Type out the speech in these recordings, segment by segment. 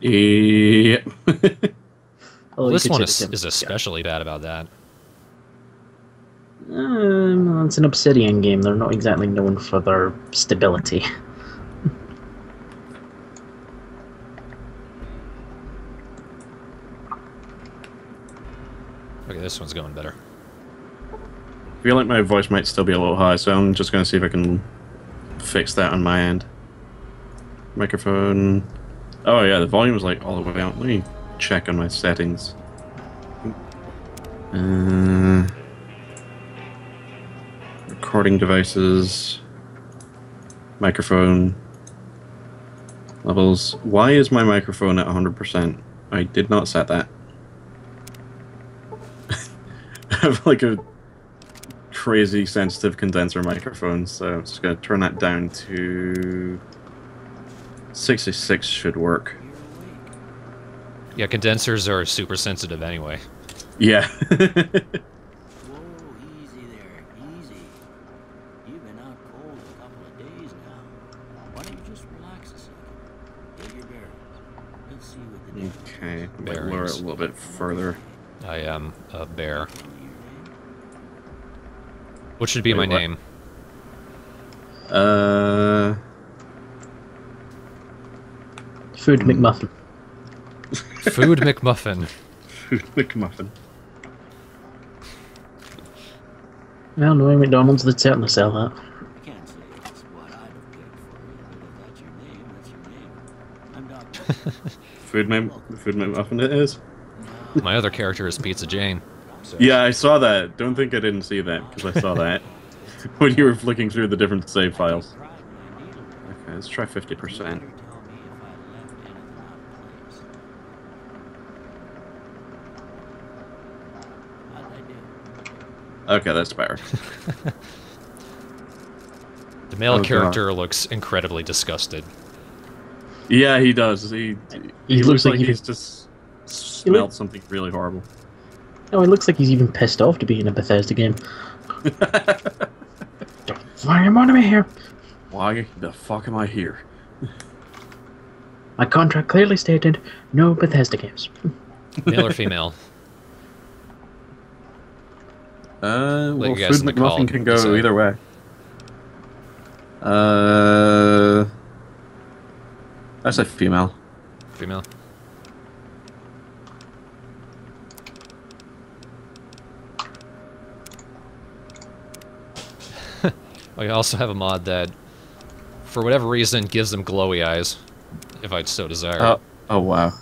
Yep. Well, This one is especially bad about that. It's an Obsidian game. They're not exactly known for their stability. Okay, this one's going better. I feel like my voice might still be a little high, so I'm just going to see if I can fix that on my end. Microphone. Oh yeah, the volume is like all the way out. Let me check on my settings. Recording devices. Microphone. Levels. Why is my microphone at 100%? I did not set that. I have like a crazy sensitive condenser microphone, so I'm just going to turn that down to 66 should work. Yeah, condensers are super sensitive anyway. Yeah. Whoa, easy there, easy. You've been out cold a couple of days now. Why don't you just relax a second? Get your bearings. Let's see what the Okay, might lower it a little bit further. I am a bear. What should be Wait, my what? name? Food McMuffin. Food McMuffin. Food McMuffin. Well, knowing McDonald's, they'd certainly sell that. I can't say it's what I'd have picked for you, but if that's your name, that's your name. I'm Dr. Food McMuffin it is? My other character is Pizza Jane. So. Yeah, I saw that. Don't think I didn't see that, because I saw that when you were flicking through the different save files. Okay, let's try 50%. Okay, that's better. The male Oh, character looks incredibly disgusted. Yeah, he does. He looks like he's just smelled something really horrible. Oh, it looks like he's even pissed off to be in a Bethesda game. Why am I here? Why the fuck am I here? My contract clearly stated no Bethesda games. Male or female? Well, you Food guys in the call McMuffin can go decide. either way. I said female. Female. We also have a mod that, for whatever reason, gives them glowy eyes, if I so desire. Oh wow.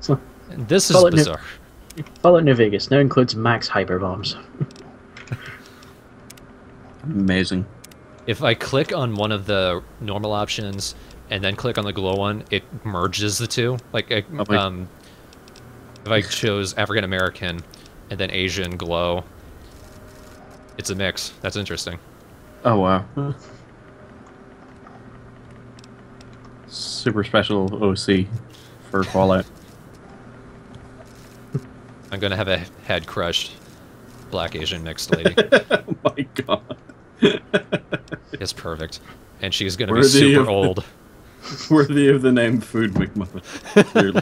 So, And this is Fallout New- bizarre. Fallout New Vegas now includes max hyper bombs. Amazing. If I click on one of the normal options and then click on the glow one, it merges the two. Like, if I chose African American and then Asian glow, it's a mix. That's interesting. Oh wow. Super special OC for Fallout. I'm gonna have a head crushed black Asian mixed lady. Oh my god. It's perfect. And she's gonna be Worthy super of- old. Worthy of the name Food McMuffin. Clearly.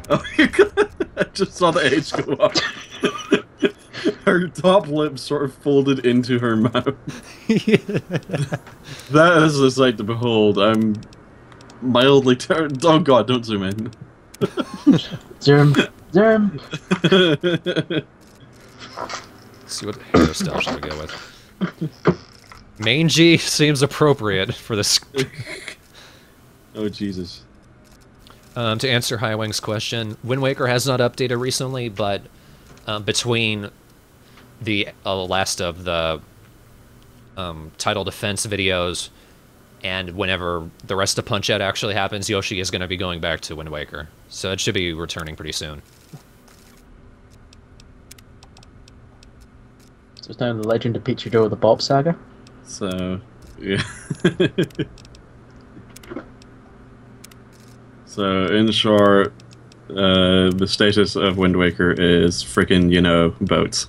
Oh my god. I just saw the age go up. Her top lip sort of folded into her mouth. That is a sight to behold. I'm mildly oh god, don't zoom in. Zoom. Zoom. Let's see what hairstyle should we go with. Mangy seems appropriate for this. Oh Jesus. To answer Highwing's question, Wind Waker has not updated recently, but between the last of the title defense videos and whenever the rest of Punch-Out actually happens, Yoshi is going to be going back to Wind Waker. So it should be returning pretty soon. So it's now the Legend of Peach Door the Bob saga. So, yeah. So, in short, the status of Wind Waker is freaking, boats.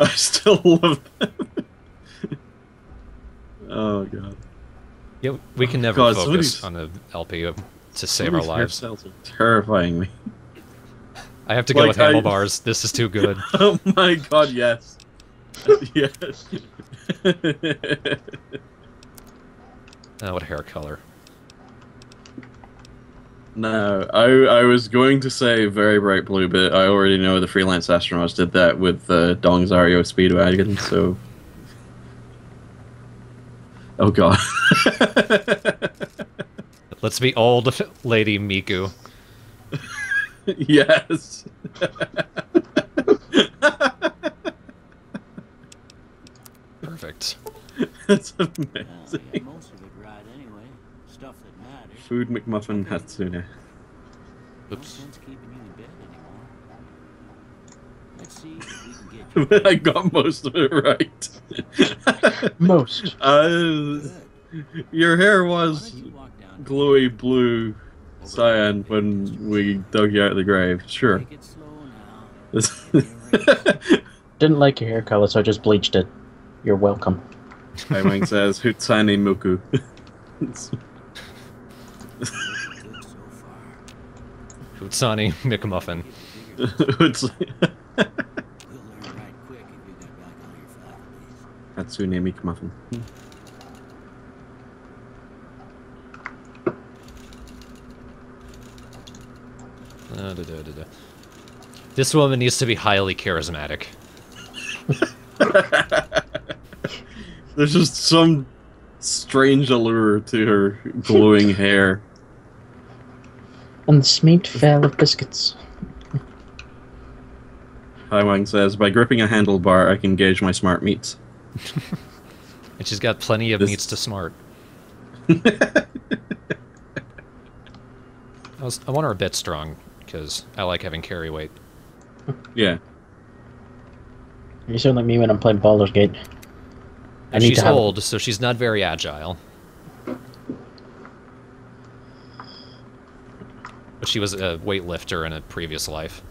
I still love them. Oh god. Yeah, we can never God, focus on the LP to save our lives. Hairstyles are terrifying me. I have to go with handlebars. This is too good. Oh my god, yes. Yes. Oh, what hair color? No, I was going to say very bright blue, but I already know the freelance astronauts did that with Dong Zario Speedwagon, so... Oh god. Let's be old lady Miku. Yes. Perfect. That's Well, amazing. yeah, most of it right anyway. Stuff that matters. Food McMuffin Hatsune. No Oops. sense keeping you in bed anymore. Let's see if we can get you. I got most of it right. Most. Good. Your hair Why was don't you walk down to glowy blue cyan when we dug you out of the grave. Sure. Take it slow now. This- Didn't like your hair color, so I just bleached it. You're welcome. Wang says Hutsani Muku. Good so far. Utsani McMuffin. Huts- We'll learn right quick if you got back all your faculties. Hatsune McMuffin. This woman needs to be highly charismatic. There's just some strange allure to her glowing hair. And the smeat fell of biscuits. Wang says, by gripping a handlebar, I can gauge my smart meats. And she's got plenty of This- meats to smart. I want her a bit strong, because I like having carry weight. Yeah. You sound like me when I'm playing Baldur's Gate. I need She's to have old, so she's not very agile. But she was a weightlifter in a previous life.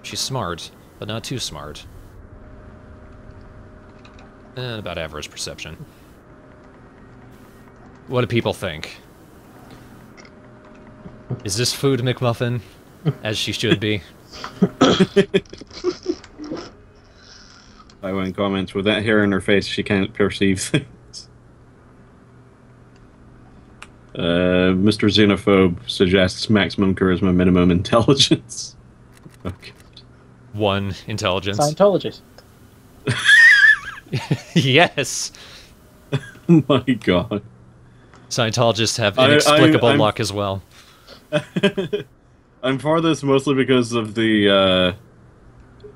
She's smart, but not too smart. And about average perception. What do people think? Is this Food McMuffin? As she should be. Wang comments, with that hair in her face, she can't perceive things. Mr. Xenophobe suggests maximum charisma, minimum intelligence. Okay. 1 intelligence. Scientologist. Yes! Oh my god. Scientologists have inexplicable I'm- luck as well. I'm for this mostly because of the,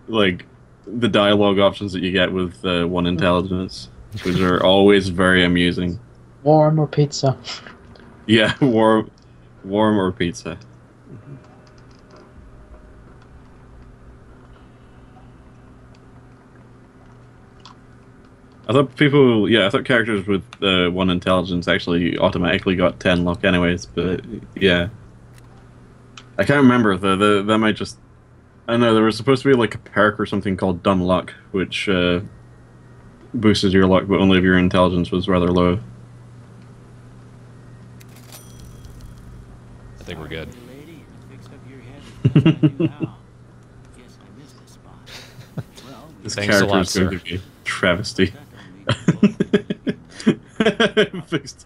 the dialogue options that you get with 1 intelligence, which are always very amusing. Warm or pizza? Yeah, warm or pizza. I thought characters with 1 intelligence actually automatically got 10 luck anyways, but yeah. I can't remember, though. That might just... I don't know, there was supposed to be like a perk or something called Dumb Luck, which boosted your luck, but only if your intelligence was rather low. I think we're good. Little lady, I fixed up your head as best I knew how. Guess I missed a spot. Well, we This Thanks a character lot, is going sir. to be a travesty. that don't need to Fixed.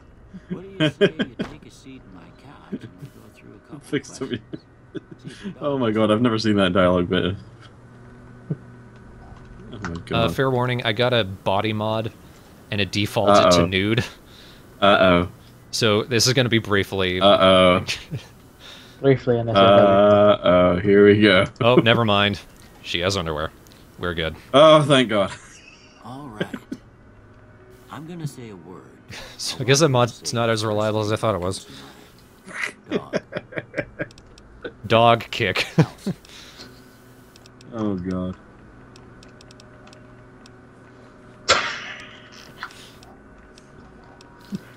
What do you say you take a seat in my couch and we go through a couple of Fixed to me. questions? See if you Oh don't my god, I've never seen that dialogue bit. Oh my god. Fair warning, I got a body mod, and it defaulted to Uh-oh. nude. Uh-oh. So this is going to be briefly... Uh-oh. Briefly, and Uh-oh. Here we go. Oh, never mind. She has underwear. We're good. Oh, thank god. All right. I'm gonna say a word. So I guess that mod's not as reliable as I thought it was. Dog. Dog kick. Oh god.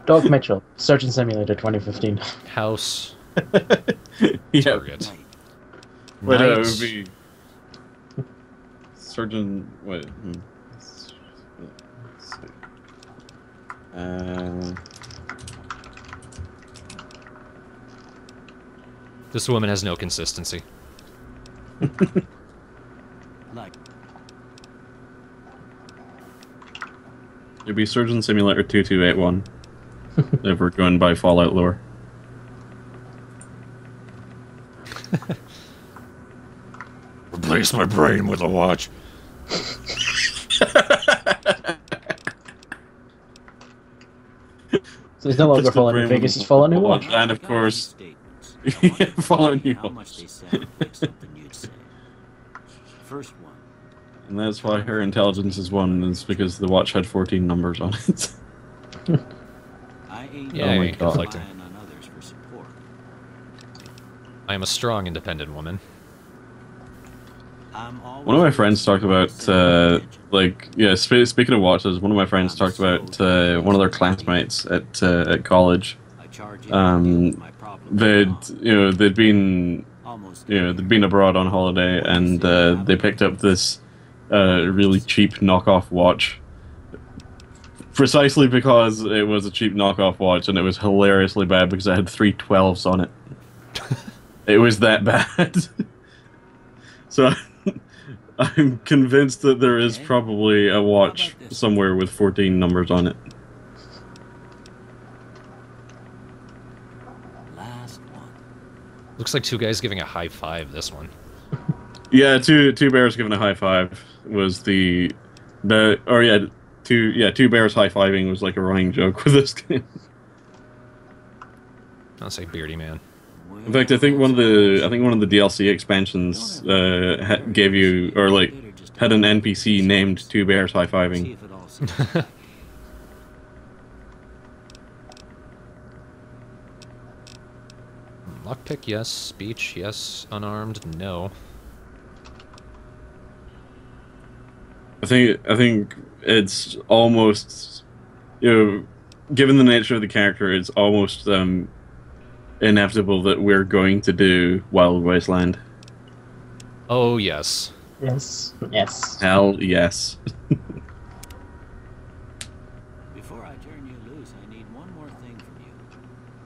Doc Mitchell, Surgeon Simulator 2015. House. Yeah. Target. Wait, Night. it would be Surgeon. Wait. Let's see. This woman has no consistency. Like, It'd be Surgeon Simulator 2281. If we're going by Fallout lore. Replace my brain with a watch. So he's no longer Just the following New brain Vegas, with he's following New watch. Watch. And of got course, these statements. yeah, following you. How much they sound like something you'd say. First one. And that's why her intelligence is 1, is because the watch had 14 numbers on it. I ain't Yeah, Oh my ain't God. conflicting. relying on others for support. I am a strong, independent woman. I'm always One of my friends talked about, like, speaking of watches, one of my friends talked about one of their classmates at college. I charge They'd been almost they'd been abroad on holiday, and they picked up this really cheap knockoff watch. Precisely because it was a cheap knockoff watch, and it was hilariously bad because it had 3 12s on it. It was that bad. So I'm convinced that there is probably a watch somewhere with 14 numbers on it. last one. Looks like two guys giving a high five, this one. Yeah, two bears giving a high five was two bears high fiving was like a running joke with this game. I'll say beardy man. In fact, I think one of the DLC expansions gave you, or like had an NPC named Two Bears High See Fiving. if it all sinks. Lockpick, yes. Speech, yes. Unarmed, no. I think it's almost, given the nature of the character, it's almost inevitable that we're going to do Wild Wasteland. Oh, yes. Yes. Yes. Hell yes. Before I turn you loose, I need one more thing from you.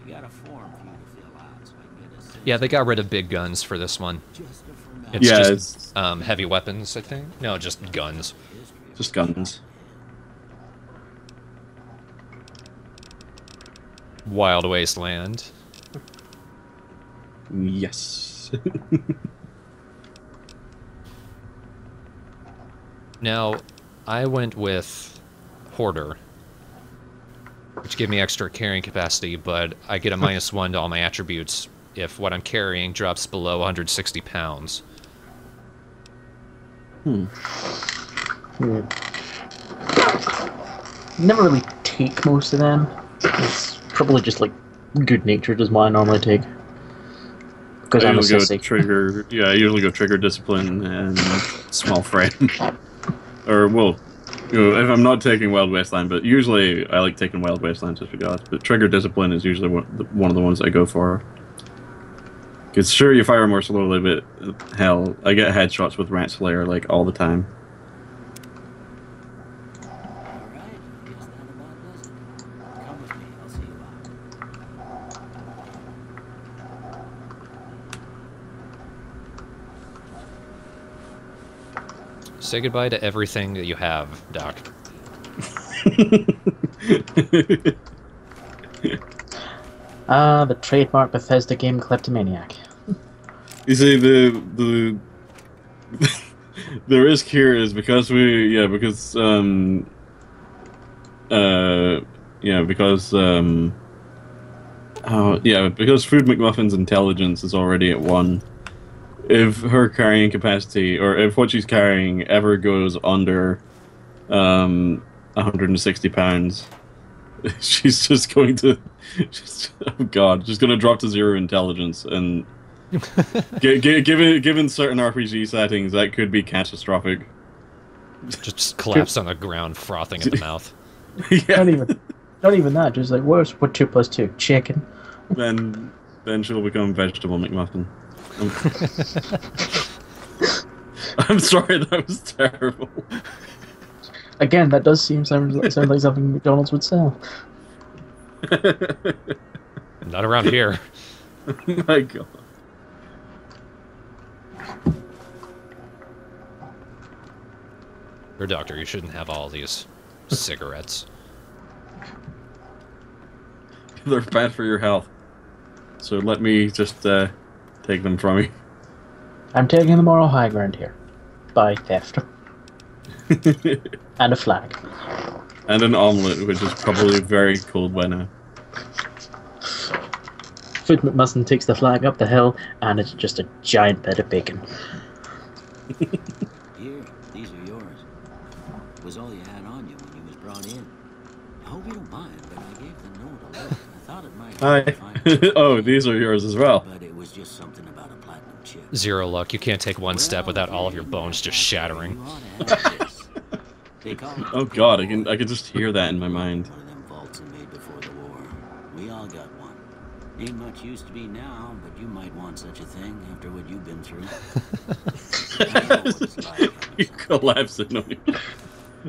You got a form for you to fill out, so I can get a sense Yeah, they got rid of big guns for this one. just a formality. It's Yeah, just heavy weapons, I think. No, just guns. History of Just guns. Wild Wasteland. Yes. Now, I went with Hoarder, which gave me extra carrying capacity, but I get a -1 to all my attributes if what I'm carrying drops below 160 pounds. Never really take most of them. It's probably just like good natured is what I normally take. Because I I'm a usually go sissy. trigger. Yeah, I usually go trigger discipline and small frame. Or well, if I'm not taking Wild Wasteland, but usually I like taking Wild Wasteland just because. But trigger discipline is usually one of the ones I go for. Because sure, you fire more slowly, but hell, I get headshots with Rat Slayer like all the time. Alright, I guess that about does it. Come with me, I'll see you out. Say goodbye to everything that you have, Doc. The trademark Bethesda game Kleptomaniac. You see, the risk here is because because Food McMuffin's intelligence is already at 1. If her carrying capacity, or if what she's carrying ever goes under 160 pounds, she's just going to, just going to drop to 0 intelligence, and Given certain RPG settings, that could be catastrophic. Just collapse on the ground, frothing at the mouth. Yeah. Not even that. Just like, what 2 plus 2? Chicken. Then she'll become vegetable McMuffin. I'm sorry, that was terrible. Again, that does sound like something McDonald's would sell. Not around here. My God. You're a doctor, you shouldn't have all these cigarettes. They're bad for your health. So let me just take them from you. I'm taking the moral high ground here. By theft. And a flag. And an omelette, which is probably very cold by now. Food McMuffin takes the flag up the hill, and it's just a giant bed of bacon. Here, these are yours. It was all you had on you when you was brought in. I hope you don't mind, but I gave the note a look. I thought it might Hi. Oh, these are yours as well. but it was just something about a platinum chip. Zero luck, you can't take one step without all of your bones just shattering. You ought to have this. They call it Oh God, I can just hear that in my mind. one of them vaults they made before the war. We all got one. Ain't much use to be now, but you might want such a thing after what you've been through. I know what it's like. You collapse it on you. I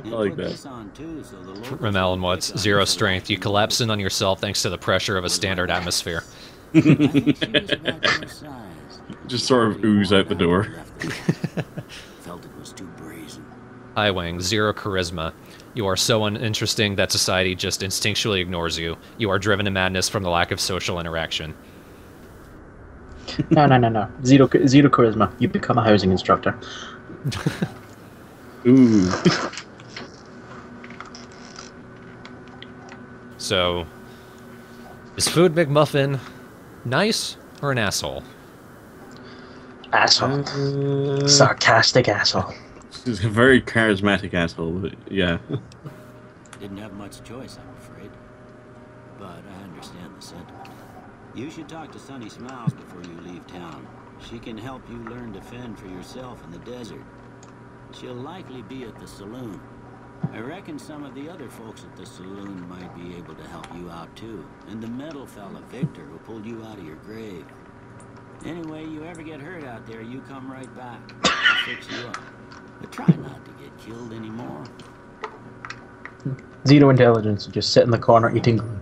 And like put that. this on too, so the locals Ramal and will what's pick on zero you. strength. You collapse in on yourself thanks to the pressure of a standard atmosphere. I think she was about your size. Just sort of ooze out the door. Felt it was too brazen. High wing, zero charisma. You are so uninteresting that society just instinctually ignores you. You are driven to madness from the lack of social interaction. No. Zero charisma. You become a housing instructor. Ooh. So, is Food McMuffin nice or an asshole? Asshole. Sarcastic asshole. She's a very charismatic asshole, but yeah. Didn't have much choice, I'm afraid. But I understand the sentiment. You should talk to Sunny Smiles before you leave town. She can help you learn to fend for yourself in the desert. She'll likely be at the saloon. I reckon some of the other folks at the saloon might be able to help you out too. And the metal fella, Victor, who pulled you out of your grave. Anyway, you ever get hurt out there, you come right back. I'll fix you up. But try not to get killed anymore. Zero intelligence. Just sit in the corner eating glue.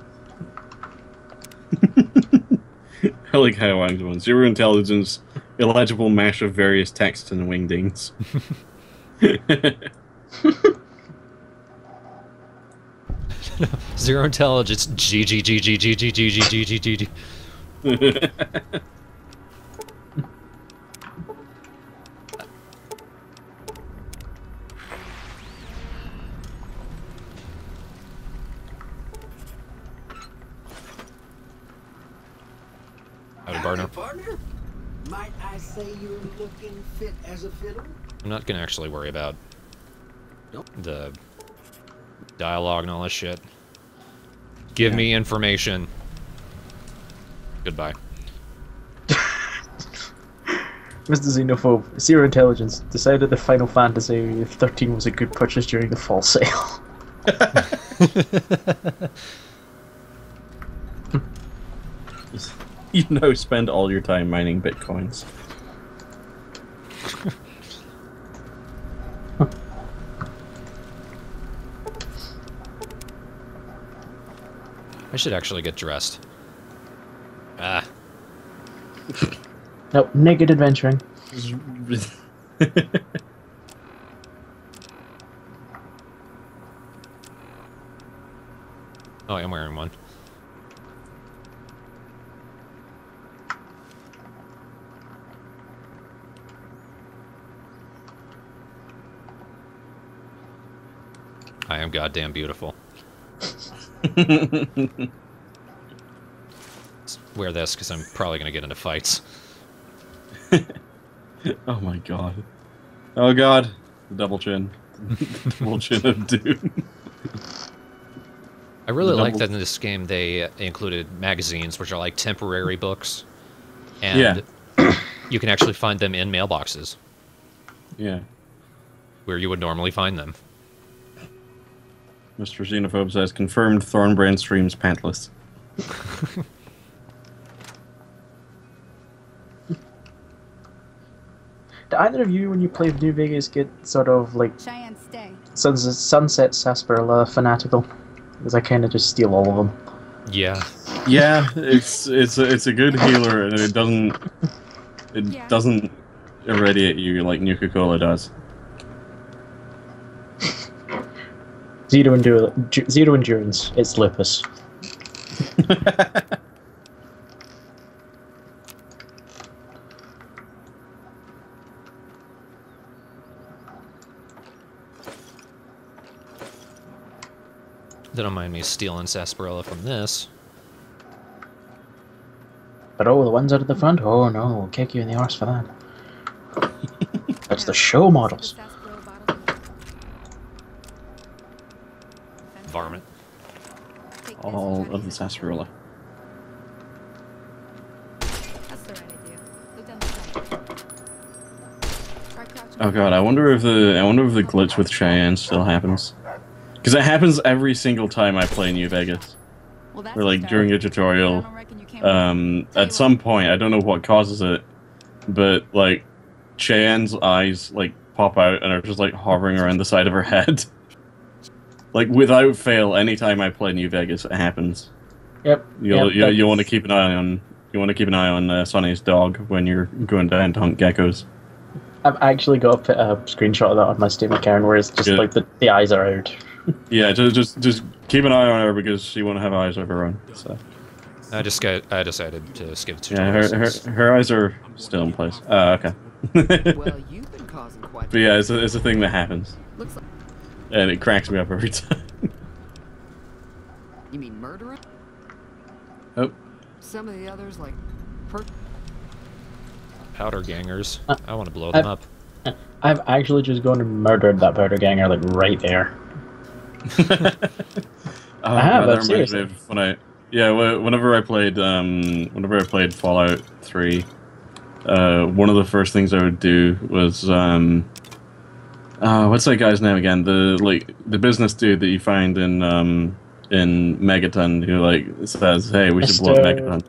I like how I'm doing. Zero intelligence, illegible mash of various texts and wingdings. Zero intelligence. G. Howdy, partner. Partner, might I say you're looking fit as a fiddle? I'm not gonna actually worry about the dialogue and all this shit. Give me information. Goodbye. Mr. Xenophobe, Zero Intelligence decided the Final Fantasy 13 was a good purchase during the fall sale. You know, spend all your time mining bitcoins. I should actually get dressed. Ah. No, naked adventuring. Oh, I'm wearing one. I am goddamn beautiful. Let's wear this because I'm probably going to get into fights. Oh my god. Oh god. Double chin. Double chin of doom. I really The like double- that in this game they included magazines, which are like temporary books. And Yeah. You can actually find them in mailboxes Yeah. where you would normally find them. Mr. Xenophobe says, confirmed Thornbrain streams pantless. Do either of you, when you play New Vegas, get sort of like Cheyenne, stay. Sunset Sarsaparilla fanatical? Because I kind of just steal all of them. Yeah. Yeah, it's a good healer, and it doesn't irradiate you like Nuka-Cola does. Zero endurance. It's lupus. Don't mind me stealing sarsaparilla from this. But oh, the ones out at the front? Oh no, we'll kick you in the arse for that. That's the show models. Varmint. All of the sarsaparilla. That's the right idea. Look down the side. Try crouching. Oh god, I wonder if the glitch with Cheyenne still happens. Because it happens every single time I play New Vegas. Well, that's Or like the during a start. tutorial. I don't reckon you came At some point, I don't know what causes it, but like Cheyenne's eyes like pop out and are just like hovering around the side of her head. Like without fail, anytime I play New Vegas, it happens. Yep. You want to keep an eye on Sonny's dog when you're going down to hunt geckos. I've actually got a screenshot of that on my Steam account where it's just Yeah. like the eyes are out. Yeah, just keep an eye on her because she won't have eyes of her own. So I decided to skip yeah, tutorials. her eyes are still in place. Okay. Well, you've been causing quite. But yeah, it's a thing that happens, Looks like. and it cracks me up every time. You mean murdering? Oh. Some of the others, like. Powder gangers. I want to blow them up. I've actually just gone and murdered that powder ganger like right there. I have, that reminds me seriously. of whenever I played Fallout 3, one of the first things I would do was what's that guy's name again? The business dude that you find in Megaton who like says, "Hey, we should blow up Megaton."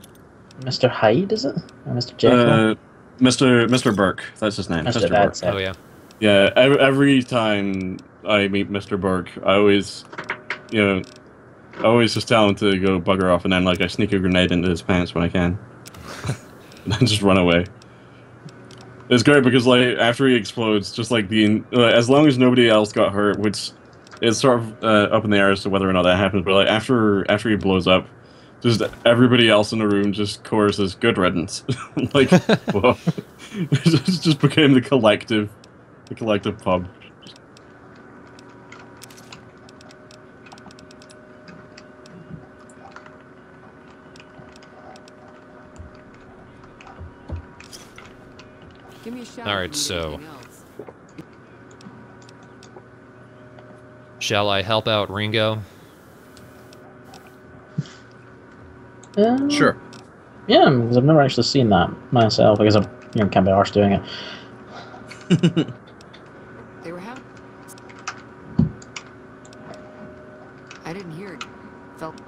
Mr. Hyde, is it? Or Mr. Jekyll? Mr. Burke, that's his name. Mr. Burke. That's it. Oh yeah. Yeah, every time I meet Mr. Burke, I always just tell him to go bugger off, and then like I sneak a grenade into his pants when I can, and then just run away. It's great because like after he explodes, just like as long as nobody else got hurt, which is sort of up in the air as to whether or not that happens, but like after he blows up, just everybody else in the room just choruses "Good riddance." Like, whoa. It just became the collective pub. Give me a shout. All right, if you need so- anything else. Shall I help out Ringo? Sure. Yeah, because I've never actually seen that myself, because I can't be arsed doing it. They were having. I didn't hear it. Felt.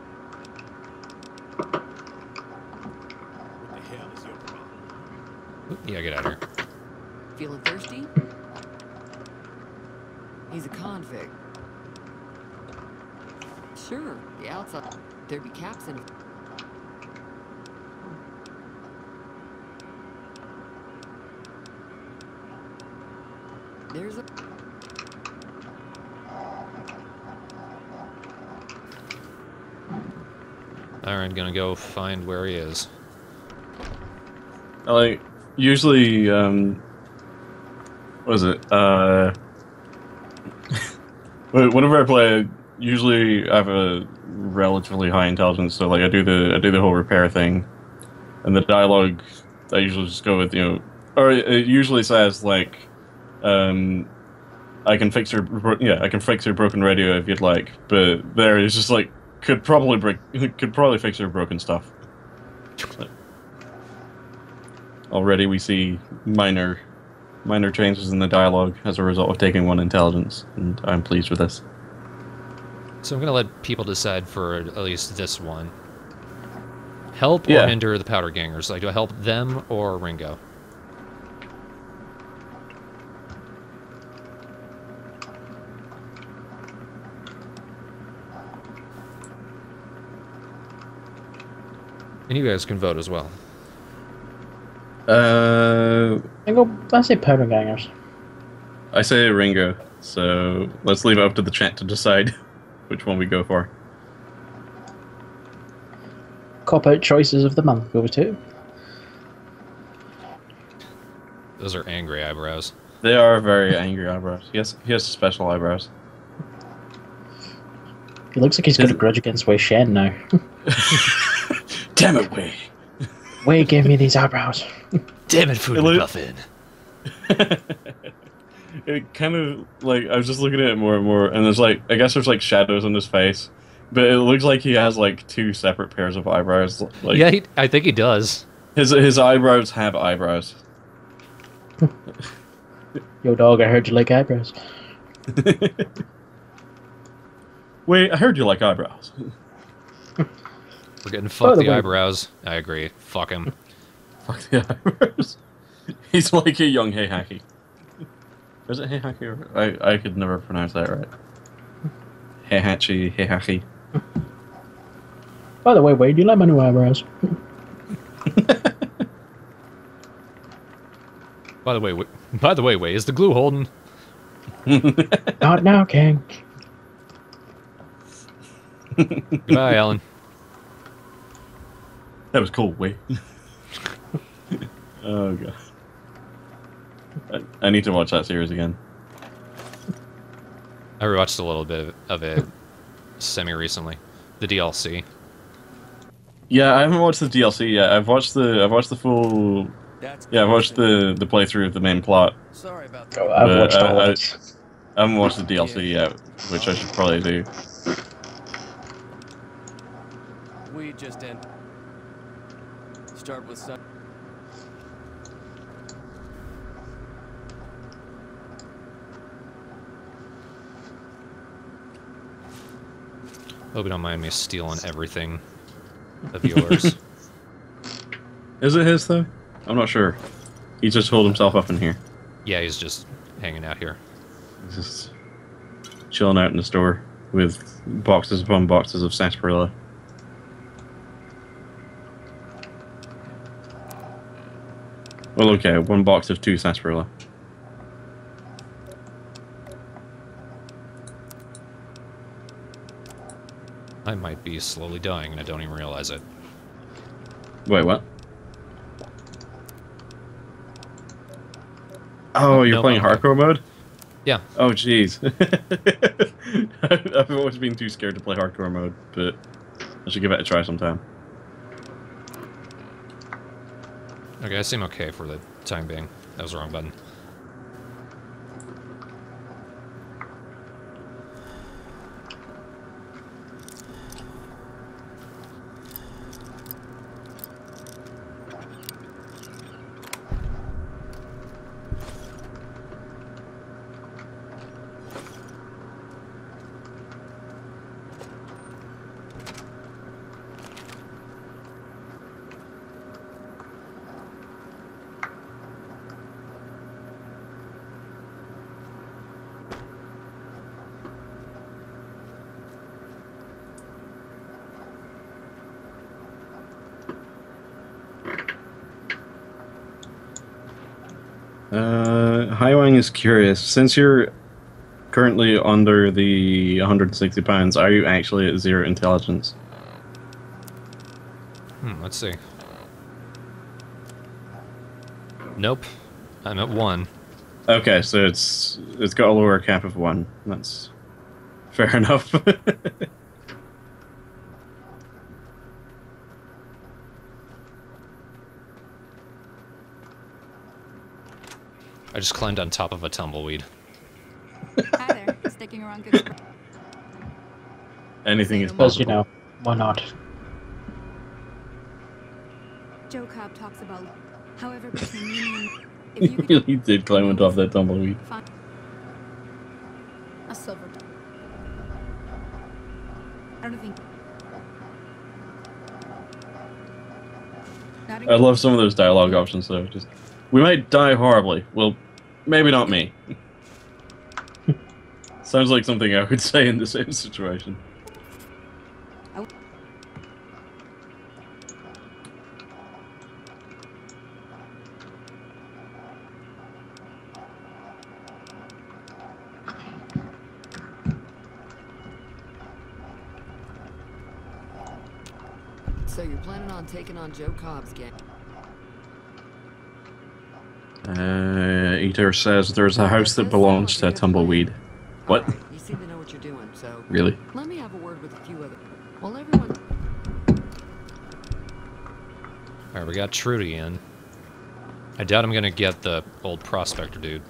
Yeah, get out of here. Feeling thirsty? He's a convict. Sure, the outside. There'd be caps in it. There's a. Alright, gonna go find where he is. Like usually, what is it? Whenever I play, usually I have a relatively high intelligence, so like I do the whole repair thing, and the dialogue I usually just go with or it usually says like, I can fix your broken radio if you'd like, but there it's just like could probably fix your broken stuff. already we see minor changes in the dialogue as a result of taking 1 intelligence, and I'm pleased with this. So I'm gonna let people decide for at least this one. Help or Yeah. hinder the powder gangers? Like, do I help them or Ringo? And you guys can vote as well. I say powder gangers. I say Ringo, so let's leave it up to the chat to decide which one we go for. Cop-out choices of the month go to. Those are angry eyebrows. They are very angry eyebrows. He has special eyebrows. He looks like he's got a grudge against Wei Shen now. Damn it, Wei. Wei gave me these eyebrows. Damn it, Food McMuffin. It kind of, like, I was just looking at it more and more, and there's, like, I guess there's, like, shadows on his face, but it looks like he has, like, 2 separate pairs of eyebrows. Like, Yeah, I think he does. his eyebrows have eyebrows. Yo, dog, I heard you like eyebrows. Wait, I heard you like eyebrows. We're getting fucked the the way- eyebrows. I agree. Fuck him. Fuck the eyebrows. He's like a young Heihachi. Is it Heihachi? I could never pronounce that right. Heihachi. By the way, Wei, do you like my new eyebrows? By the way, Wei, is the glue holding? Not now, King. Goodbye, Alan. That was cool, Wei. Oh god. I need to watch that series again. I rewatched a little bit of it semi-recently. The DLC. Yeah, I haven't watched the DLC yet. I've watched the full. Yeah, I've watched the playthrough of the main plot. Sorry about Oh, that. I've watched all of it. I haven't watched the DLC yet, which I should probably do. We just end. Start with some. Hope you don't mind me stealing everything of yours. Is it his though? I'm not sure. He just holed himself up in here. Yeah, he's just hanging out here. He's just chilling out in the store with boxes upon boxes of sarsaparilla. Well, okay, 1 box of 2 sarsaparilla. I might be slowly dying and I don't even realize it. Wait, what? Oh, you're No, playing okay. hardcore mode? Yeah. Oh, jeez. I've always been too scared to play hardcore mode, but I should give it a try sometime. Okay, I seem okay for the time being. That was the wrong button. Highwang is curious. Since you're currently under the 160 pounds, are you actually at 0 intelligence? Let's see. Nope. I'm at 1. Okay, so it's got a lower cap of 1. That's fair enough. I just climbed on top of a tumbleweed. Hi there. Sticking around Goodsprings. Anything is Because, you possible. know, why not? Joe Cobb talks about However, between me and if you could He did climb on top of that tumbleweed. find a silver dollar. I don't think. Not I love some of those dialogue options though. Just, we might die horribly. Well, maybe not me. Sounds like something I would say in the same situation. So you're planning on taking on Joe Cobb's gang? Eater says there's a house that belongs to Tumbleweed. What? Alright, you seem to know what you're doing, so Really? let me have a word with a few other. Well, everyone. Alright, we got Trudy in. I doubt I'm gonna get the old prospector dude.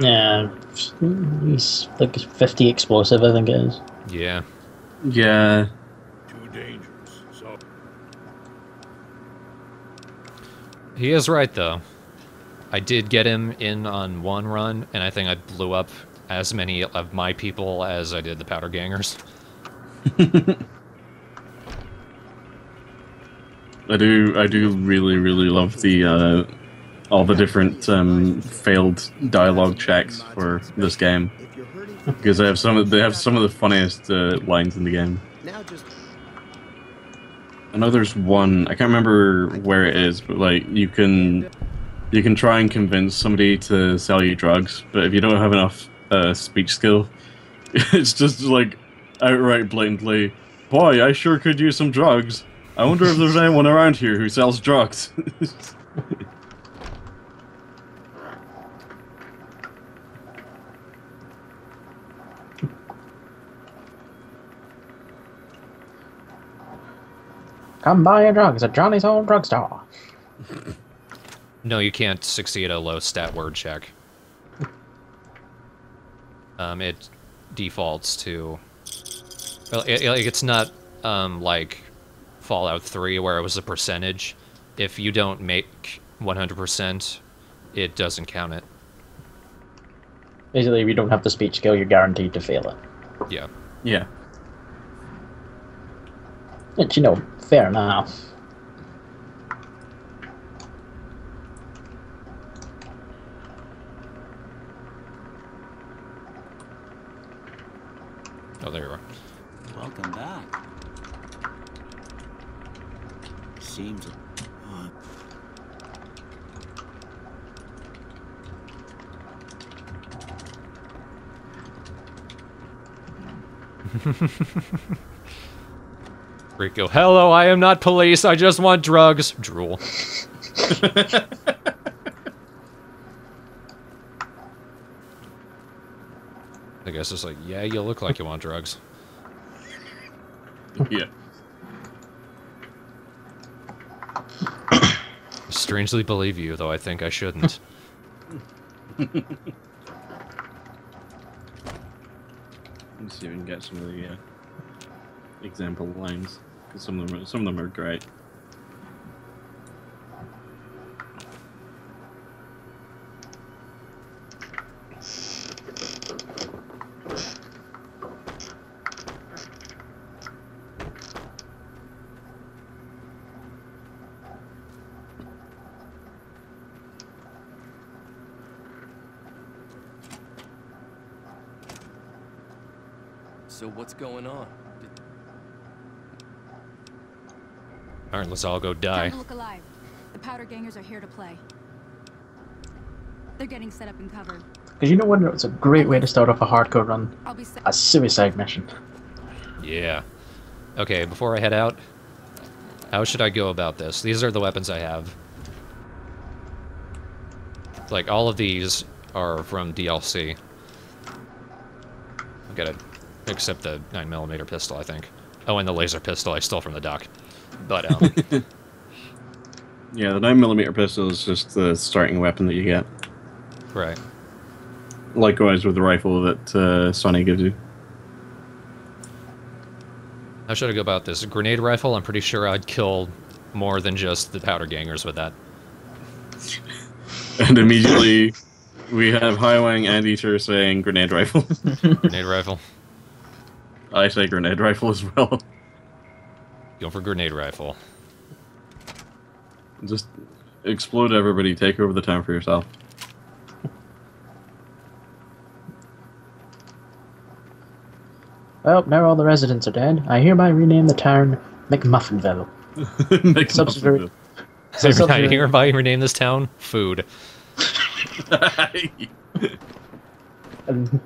Yeah, he's like 50 explosive, I think it is. Yeah. Yeah. Too dangerous. So He is right, though. I did get him in on one run, and I think I blew up as many of my people as I did the powder gangers. I do really love the all the different failed dialogue checks for this game because they have some of the funniest lines in the game. I know there's one, I can't remember where it is, but like you can try and convince somebody to sell you drugs, but if you don't have enough speech skill, it's just like outright blatantly, boy, I sure could use some drugs. I wonder if there's anyone around here who sells drugs. Come buy your drugs at Johnny's old drugstore. No, you can't succeed a low stat word check. It defaults to... Well, it's not like Fallout 3 where it was a percentage. If you don't make 100%, it doesn't count it. Basically, if you don't have the speech skill, you're guaranteed to fail it. Yeah. Yeah. Which, you know, fair enough. Oh, there you are. Welcome back. Seems. Rico, hello, I am not police, I just want drugs. Drool. I guess it's like, yeah, you look like you want drugs. Yeah. I strangely believe you, though I think I shouldn't. Let's see if we can get some of the example lines, because some of them are great. So what's going on? Alright, let's all go die. Time to look alive. The powder gangers are here to play. They're getting set up and covered. Because you know what? It's a great way to start off a hardcore run. I'll be set. A suicide mission. Yeah. Okay, before I head out, how should I go about this? These are the weapons I have. Like, all of these are from DLC. I've got it, except the 9mm pistol, I think. Oh, and the laser pistol I stole from the dock. But, Yeah, the 9mm pistol is just the starting weapon that you get. right. Likewise with the rifle that Sonny gives you. How should I go about this? A grenade rifle? I'm pretty sure I'd kill more than just the powder gangers with that. And immediately we have Highwang and Eater saying grenade rifle. Grenade rifle. I say grenade rifle as well. Going for grenade rifle. Just explode everybody, take over the town for yourself. Well, now all the residents are dead. I hereby rename the town McMuffinville. Subsidiary. So I hereby rename this town Food. And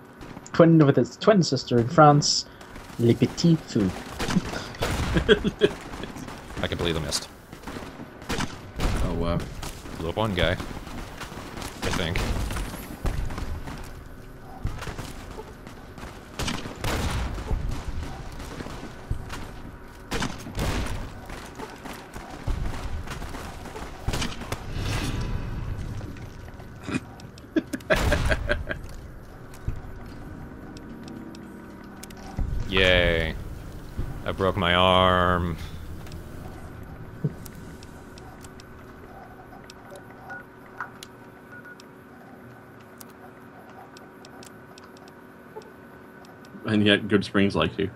twinned with its twin sister in France, Le Petit Fou. I completely missed. Oh wow. Blew up one guy. I think. Yay. I broke my arm. And yet Goodsprings likes you.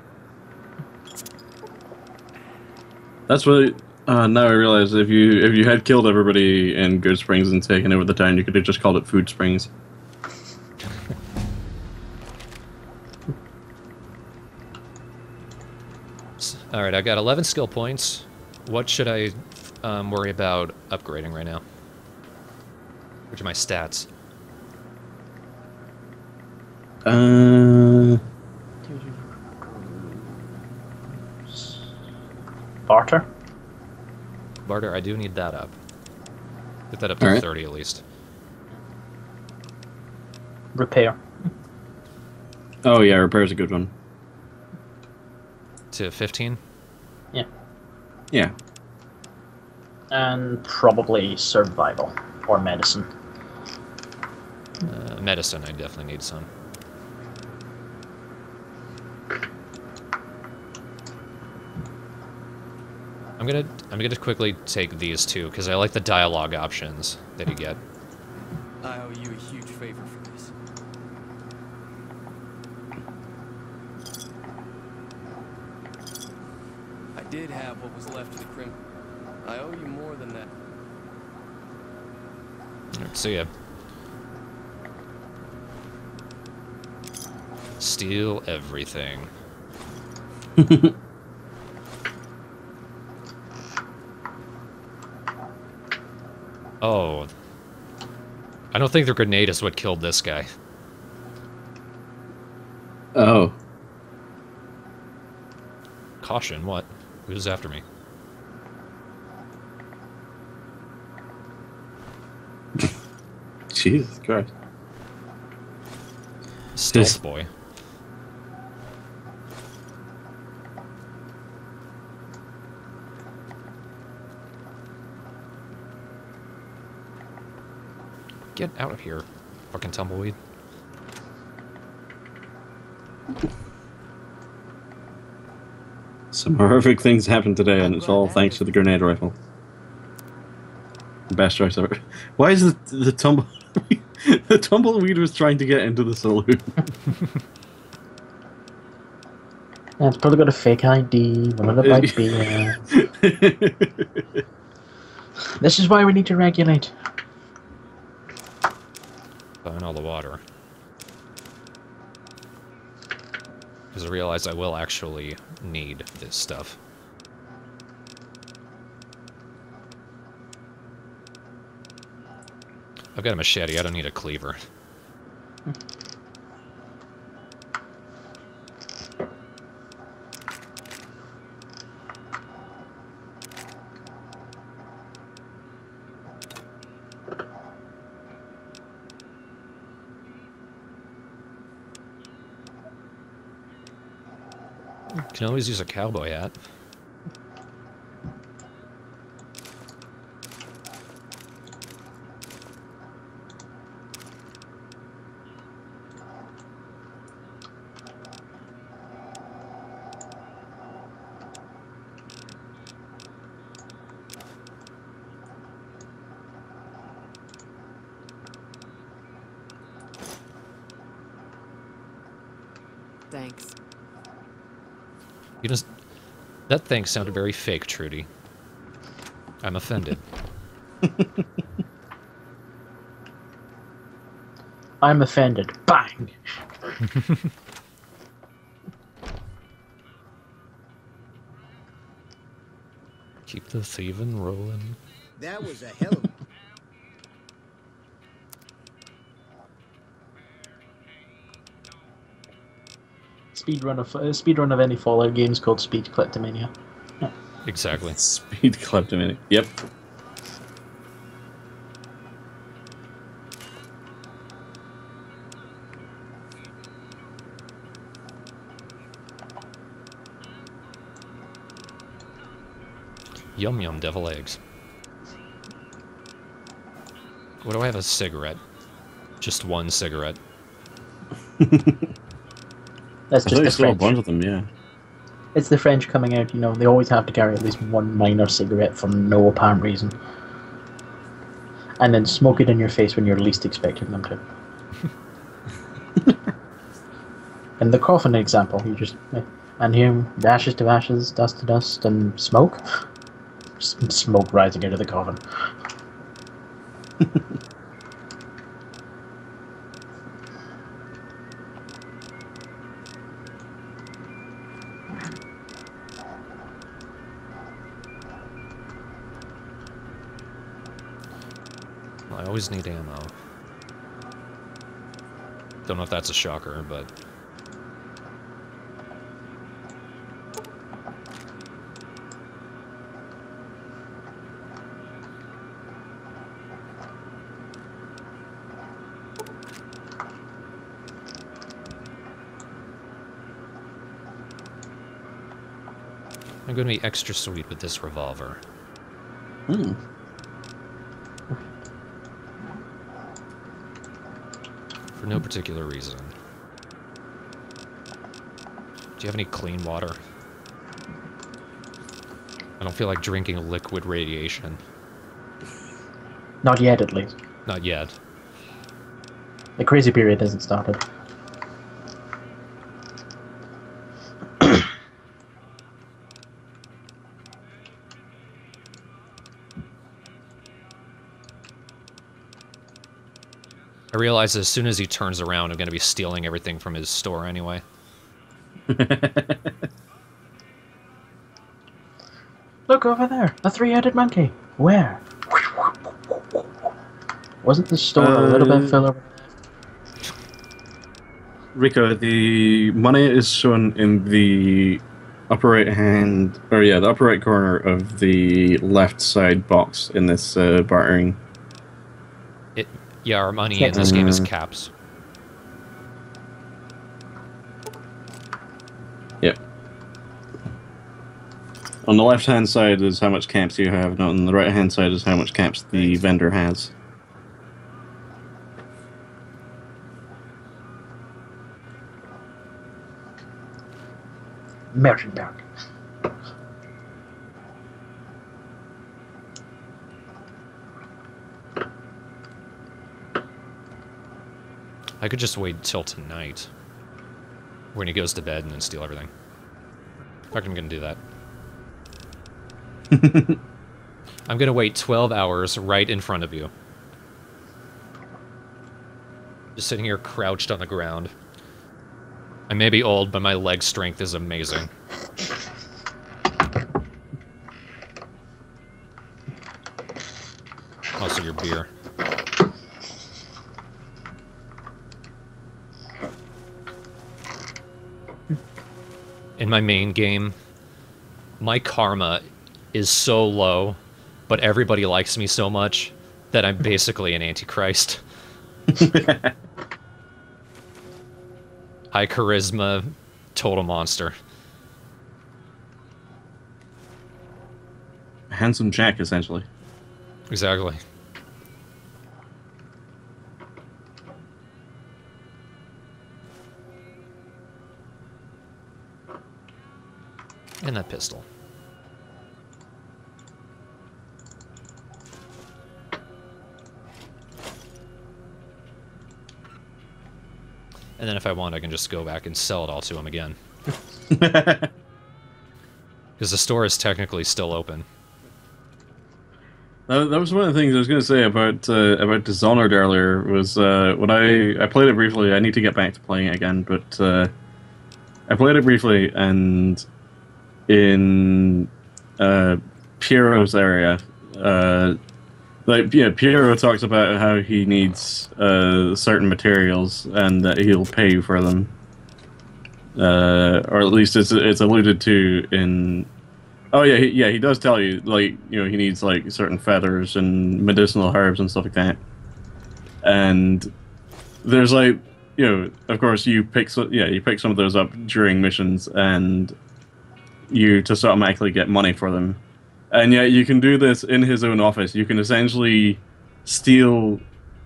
That's what. Now I realize if you had killed everybody in Goodsprings and taken over the town, you could have just called it Food Springs. All right, I got 11 skill points. What should I worry about upgrading right now? Which are my stats? Barter? Barter, I do need that up. Get that up to 30 at least. Repair. Oh yeah, repair's a good one. To 15? Yeah. Yeah. And probably survival. Or medicine. Medicine, I definitely need some. I'm gonna quickly take these two because I like the dialogue options that you get. I owe you a huge favor for this. I did have what was left of the Primm. I owe you more than that. Alright, see ya. Steal everything. Oh. I don't think the grenade is what killed this guy. Oh. Caution, what? Who's after me? Jesus Christ. Stealth boy. Get out of here, fucking tumbleweed. Some horrific things happened today, and it's all thanks to the grenade rifle. Best choice ever. Why is the the tumbleweed was trying to get into the saloon? Yeah, it's probably got a fake ID, one of the bike beer. This is why we need to regulate. Burn all the water. Because I realize I will actually need this stuff. I've got a machete, I don't need a cleaver. Can always use a cowboy hat. Thanks. You just that thing sounded very fake, Trudy. I'm offended. I'm offended. Bang! Keep the thieving rolling. That was a hell of a... Speedrun of any Fallout game is called Speed Kleptomania. Exactly. Speed kleptomania. Yep. Yum yum devil eggs. What do I have? A cigarette? Just one cigarette. That's I just thought you the saw a French. bunch of them, yeah. It's the French coming out, you know, they always have to carry at least one minor cigarette for no apparent reason. And then smoke it in your face when you're least expecting them to. In the coffin example, you just... And here, ashes to ashes, dust to dust, and smoke? Smoke rising out of the coffin. I always need ammo. Don't know if that's a shocker, but... I'm gonna be extra sweet with this revolver. Hmm. For no particular reason. Do you have any clean water? I don't feel like drinking liquid radiation. Not yet, at least. Not yet. The crazy period hasn't started. I realize as soon as he turns around, I'm going to be stealing everything from his store anyway. Look over there, a three-headed monkey. Where? Wasn't the store a little bit filler? Rico, the money is shown in the upper right hand, or yeah, the upper right corner of the left side box in this bartering. Yeah, our money in this game is caps. Yep. On the left hand side is how much caps you have, and on the right hand side is how much caps the vendor has. Merchant bank. I could just wait till tonight. When he goes to bed and then steal everything. In fact, I'm gonna do that. I'm gonna wait 12 hours right in front of you. Just sitting here crouched on the ground. I may be old, but my leg strength is amazing. Also your beer. In my main game, my karma is so low, but everybody likes me so much that I'm basically an antichrist. High charisma, total monster. Handsome Jack, essentially. Exactly. And that pistol. And then if I want, I can just go back and sell it all to him again. Because the store is technically still open. That was one of the things I was going to say about Dishonored earlier. Was when I played it briefly. I need to get back to playing it again, but I played it briefly, and in Piero's area, Piero talks about how he needs certain materials and that he'll pay you for them, or at least it's alluded to in. Oh yeah, he does tell you, like, he needs like certain feathers and medicinal herbs and stuff like that. And there's like, of course you pick some of those up during missions, and you just automatically get money for them. And yet you can do this in his own office. You can essentially steal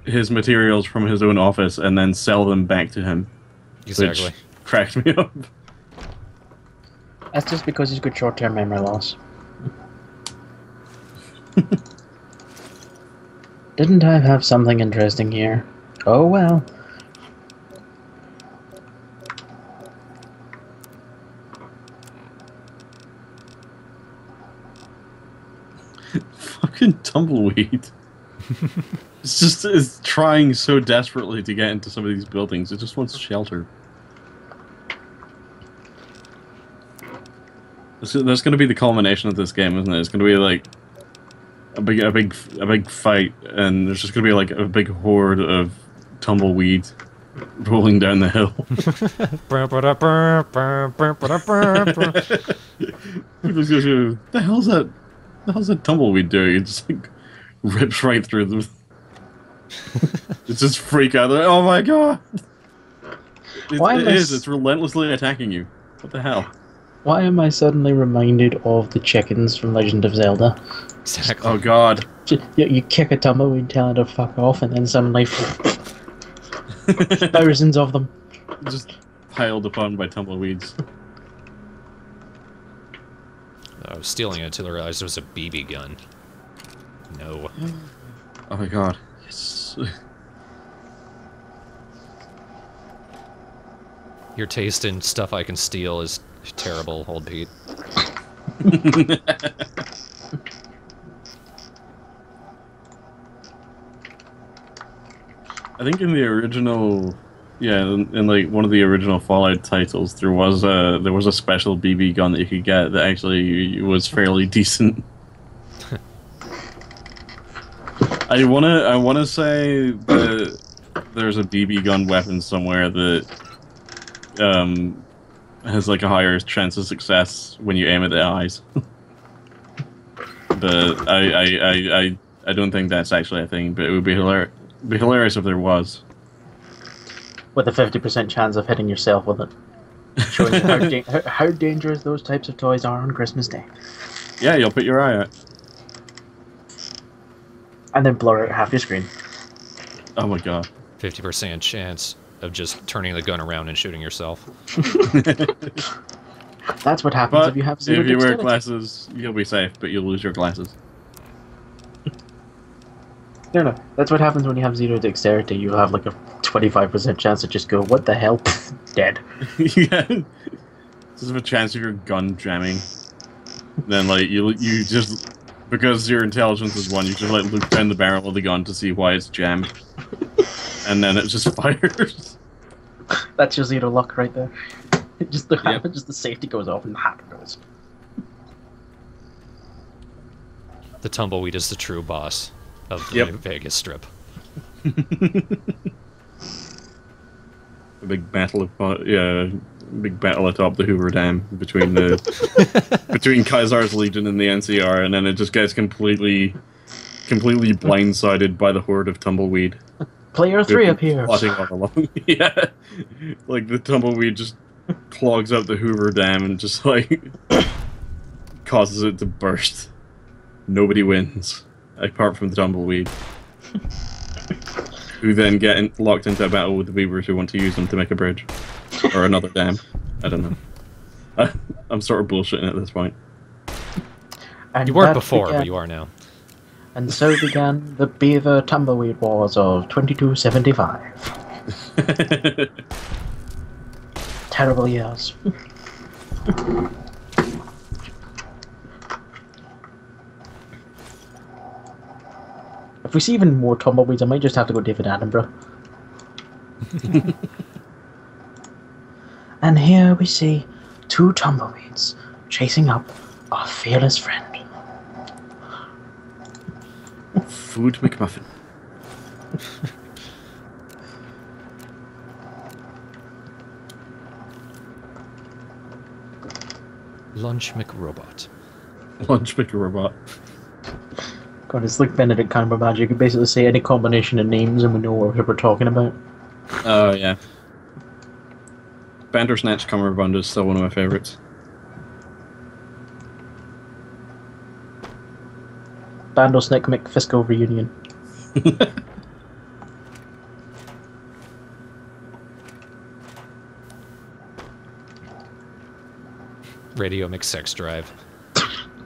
his materials from his own office and then sell them back to him. Exactly. Which cracked me up. That's just because he's got short-term memory loss. Didn't I have something interesting here? Oh well. Fucking Tumbleweed. It's trying so desperately to get into some of these buildings. It just wants shelter. That's going to be the culmination of this game, isn't it? It's going to be like a big fight, and there's just going to be like a big horde of tumbleweed rolling down the hill. The hell's that? The hell's that tumbleweed doing? It just like rips right through them. It's just freak out. Like, oh my god! It's relentlessly attacking you. What the hell? Why am I suddenly reminded of the chickens from Legend of Zelda? Exactly. Oh god. You kick a tumbleweed, tell it to fuck off, and then suddenly thousands of them. Just piled upon by tumbleweeds. I was stealing it until I realized it was a BB gun. No. Oh my god. Yes. Your taste in stuff I can steal is terrible, old Pete. I think in the original, in like one of the original Fallout titles, there was a special BB gun that you could get that actually was fairly decent. I wanna say that there's a BB gun weapon somewhere that has like a higher chance of success when you aim at the eyes. But I don't think that's actually a thing. But it would be hilarious if there was. With a 50% chance of hitting yourself with it. Showing you how dangerous those types of toys are on Christmas Day. Yeah, you'll put your eye out. And then blur out half your screen. Oh my god. 50% chance of just turning the gun around and shooting yourself. That's what happens if you have zero if you dexterity. wear glasses, you'll be safe, but you'll lose your glasses. No. That's what happens when you have zero dexterity. You'll have like a 25% chance to just go, what the hell? Dead. Yeah. Just have a chance of your gun jamming. Then like you just, because your intelligence is 1, you just like look down the barrel of the gun to see why it's jammed. And then it just fires. That's your zero luck right there. Just the safety goes off and the hack goes. The Tumbleweed is the true boss of the Vegas Strip. A big battle atop the Hoover Dam between between Kaisar's Legion and the NCR, and then it just gets completely blindsided by the horde of tumbleweed. Player 3 appears. Plotting all along. Yeah, like the tumbleweed just clogs up the Hoover Dam and just like causes it to burst. Nobody wins, apart from the tumbleweed, who then get locked into a battle with the weavers who want to use them to make a bridge or another dam. I don't know. I'm sort of bullshitting at this point. And you weren't before, but you are now. And so began the Beaver Tumbleweed Wars of 2275. terrible ears. If we see even more tumbleweeds, I might just have to go David Attenborough. And here we see two tumbleweeds chasing up our fearless friend. Food McMuffin. Lunch McRobot. Lunch McRobot. God, it's like Benedict Cumberbatch. You could basically say any combination of names and we know what we're talking about. Oh, yeah. Bandersnatch Cumberbund is still one of my favorites. Bandosnick McFisco reunion. Radio McSex Drive.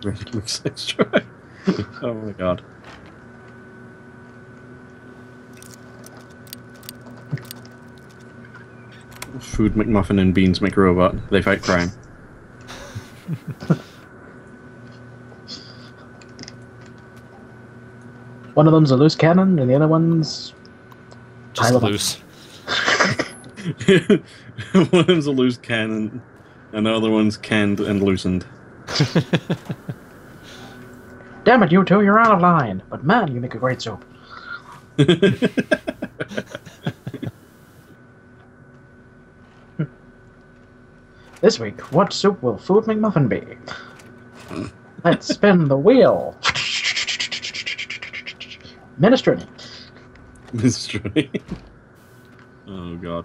Radio McSex Drive. Oh my god. Food McMuffin and Beans McRobot. They fight crime. One of them's a loose cannon, and the other one's Just loose. One of them's a loose cannon, and the other one's canned and loosened. Damn it, you two, you're out of line. But man, you make a great soup. This week, what soup will Food McMuffin be? Let's spin the wheel. Minestrone. Minestrone. Oh god.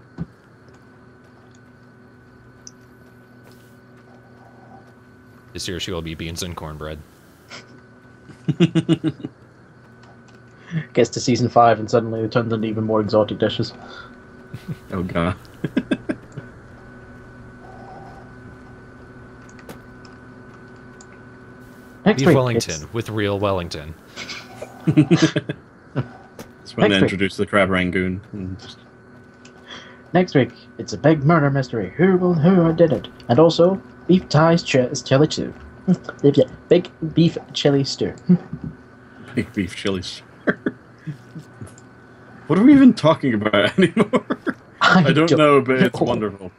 This year she will be beans and cornbread. Gets to season 5 and suddenly it turns into even more exotic dishes. Oh god. Next Beef week, Wellington with real Wellington. That's when Next they week. introduced the crab rangoon. And just... Next week, it's a big murder mystery. Who did it? And also, beef ties chili stew. Big beef chili stew. Big beef chili stew. What are we even talking about anymore? I don't know, but it's wonderful.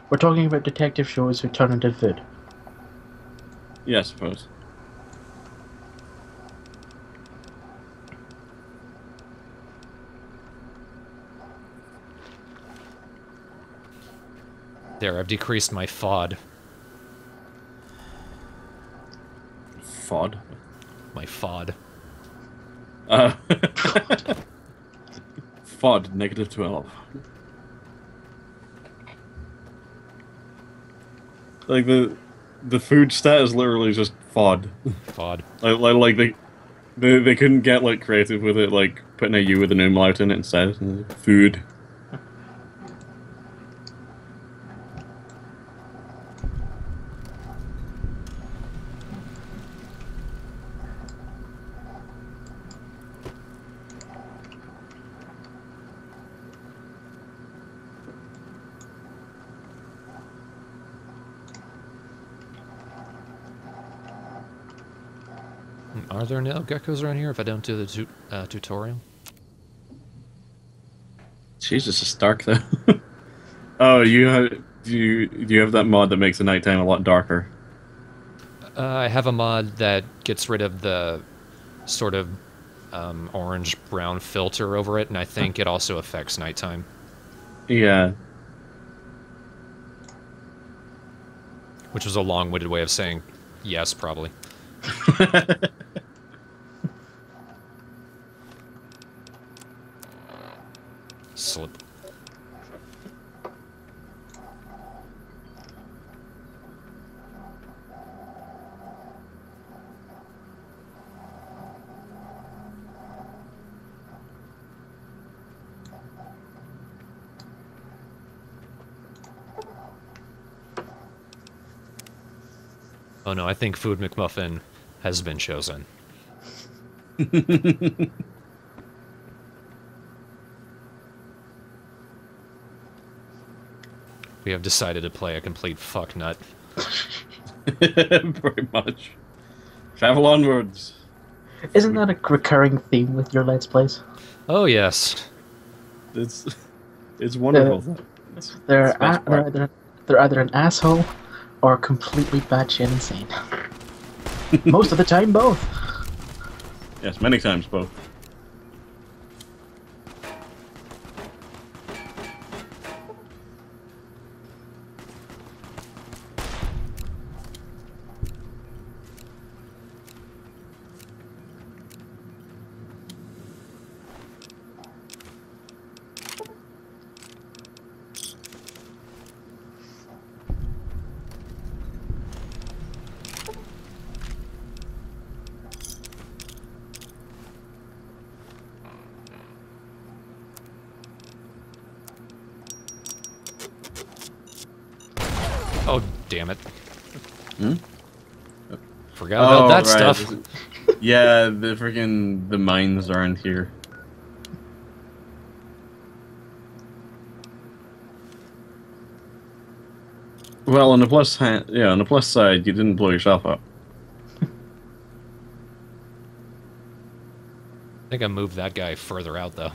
We're talking about detective shows who turn into food. Yeah, I suppose. There, I've decreased my FOD. FOD? My FOD. FOD, negative 12. Like, the food stat is literally just FOD. FOD. Like they couldn't get, like, creative with it, like, putting a U with an umlaut in it instead. Food. Are there no geckos around here if I don't do the tutorial? Jesus, it's dark though. Oh, do you have that mod that makes the nighttime a lot darker? I have a mod that gets rid of the sort of orange-brown filter over it, and I think it also affects nighttime. Yeah. Which was a long-winded way of saying yes, probably. Slip. Oh no, I think Food McMuffin has been chosen. We have decided to play a complete fucknut. Pretty much. Travel onwards. Isn't that a recurring theme with your Let's Plays? Oh yes. It's wonderful. They're either an asshole or completely batshit insane. Most of the time, both. Yes, many times both. Oh, damn it. Hmm? Forgot about that right. stuff. Yeah, the mines aren't here. Well, on the on the plus side, you didn't blow yourself up. I think I moved that guy further out, though.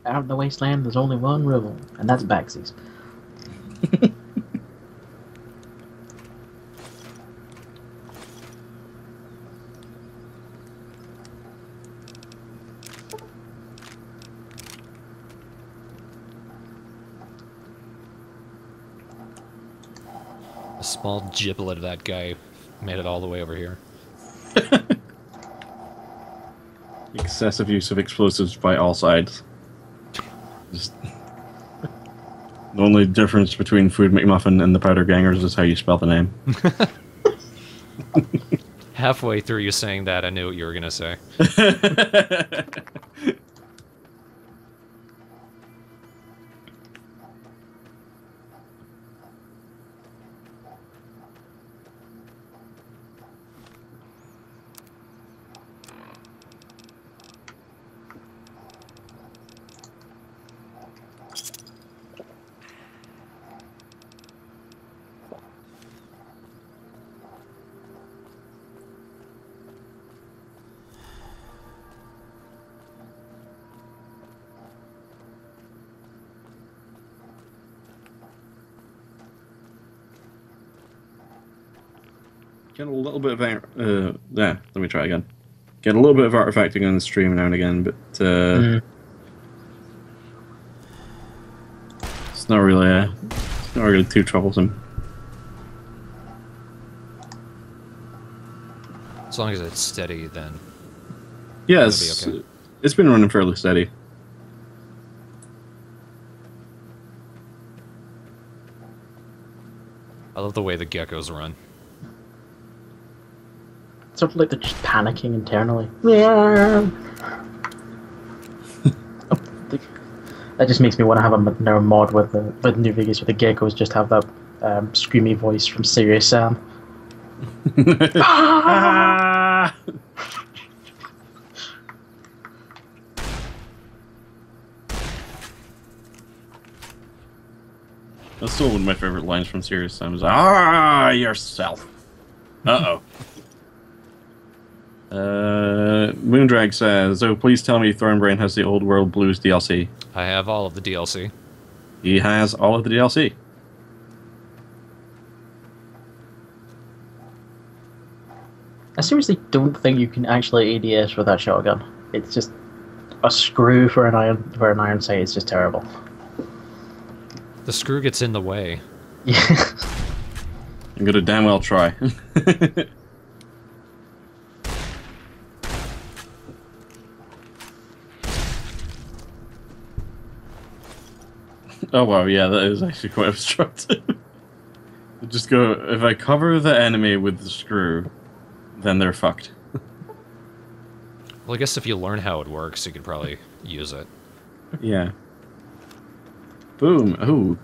Out in the wasteland, there's only one rule, and that's backsies. A small giblet of that guy made it all the way over here. Excessive use of explosives by all sides. Just... The only difference between Food McMuffin and the Powder Gangers is how you spell the name. Halfway through you saying that, I knew what you were gonna say. Get a little bit of let me try again. Get a little bit of artifacting on the stream now and again, but it's not really too troublesome. As long as it's steady, then Yeah, it'll be okay. It's been running fairly steady. I love the way the geckos run. Sort of like they're just panicking internally. Yeah. That just makes me want to have a mod with New Vegas with the geckos. Just have that screamy voice from Serious Sam. Ah! That's still one of my favorite lines from Serious Sam. Is yourself. Uh-oh. Moondrag says, "Oh, please tell me Thornbrain has the Old World Blues DLC." I have all of the DLC. He has all of the DLC. I seriously don't think you can actually ADS with that shotgun. It's just a screw for an iron sight. It's just terrible. The screw gets in the way. Yeah. I'm gonna damn well try. Oh wow, yeah, that is actually quite obstructive. Just go, if I cover the enemy with the screw, then they're fucked. Well, I guess if you learn how it works, you could probably use it. Yeah. Boom. Ooh.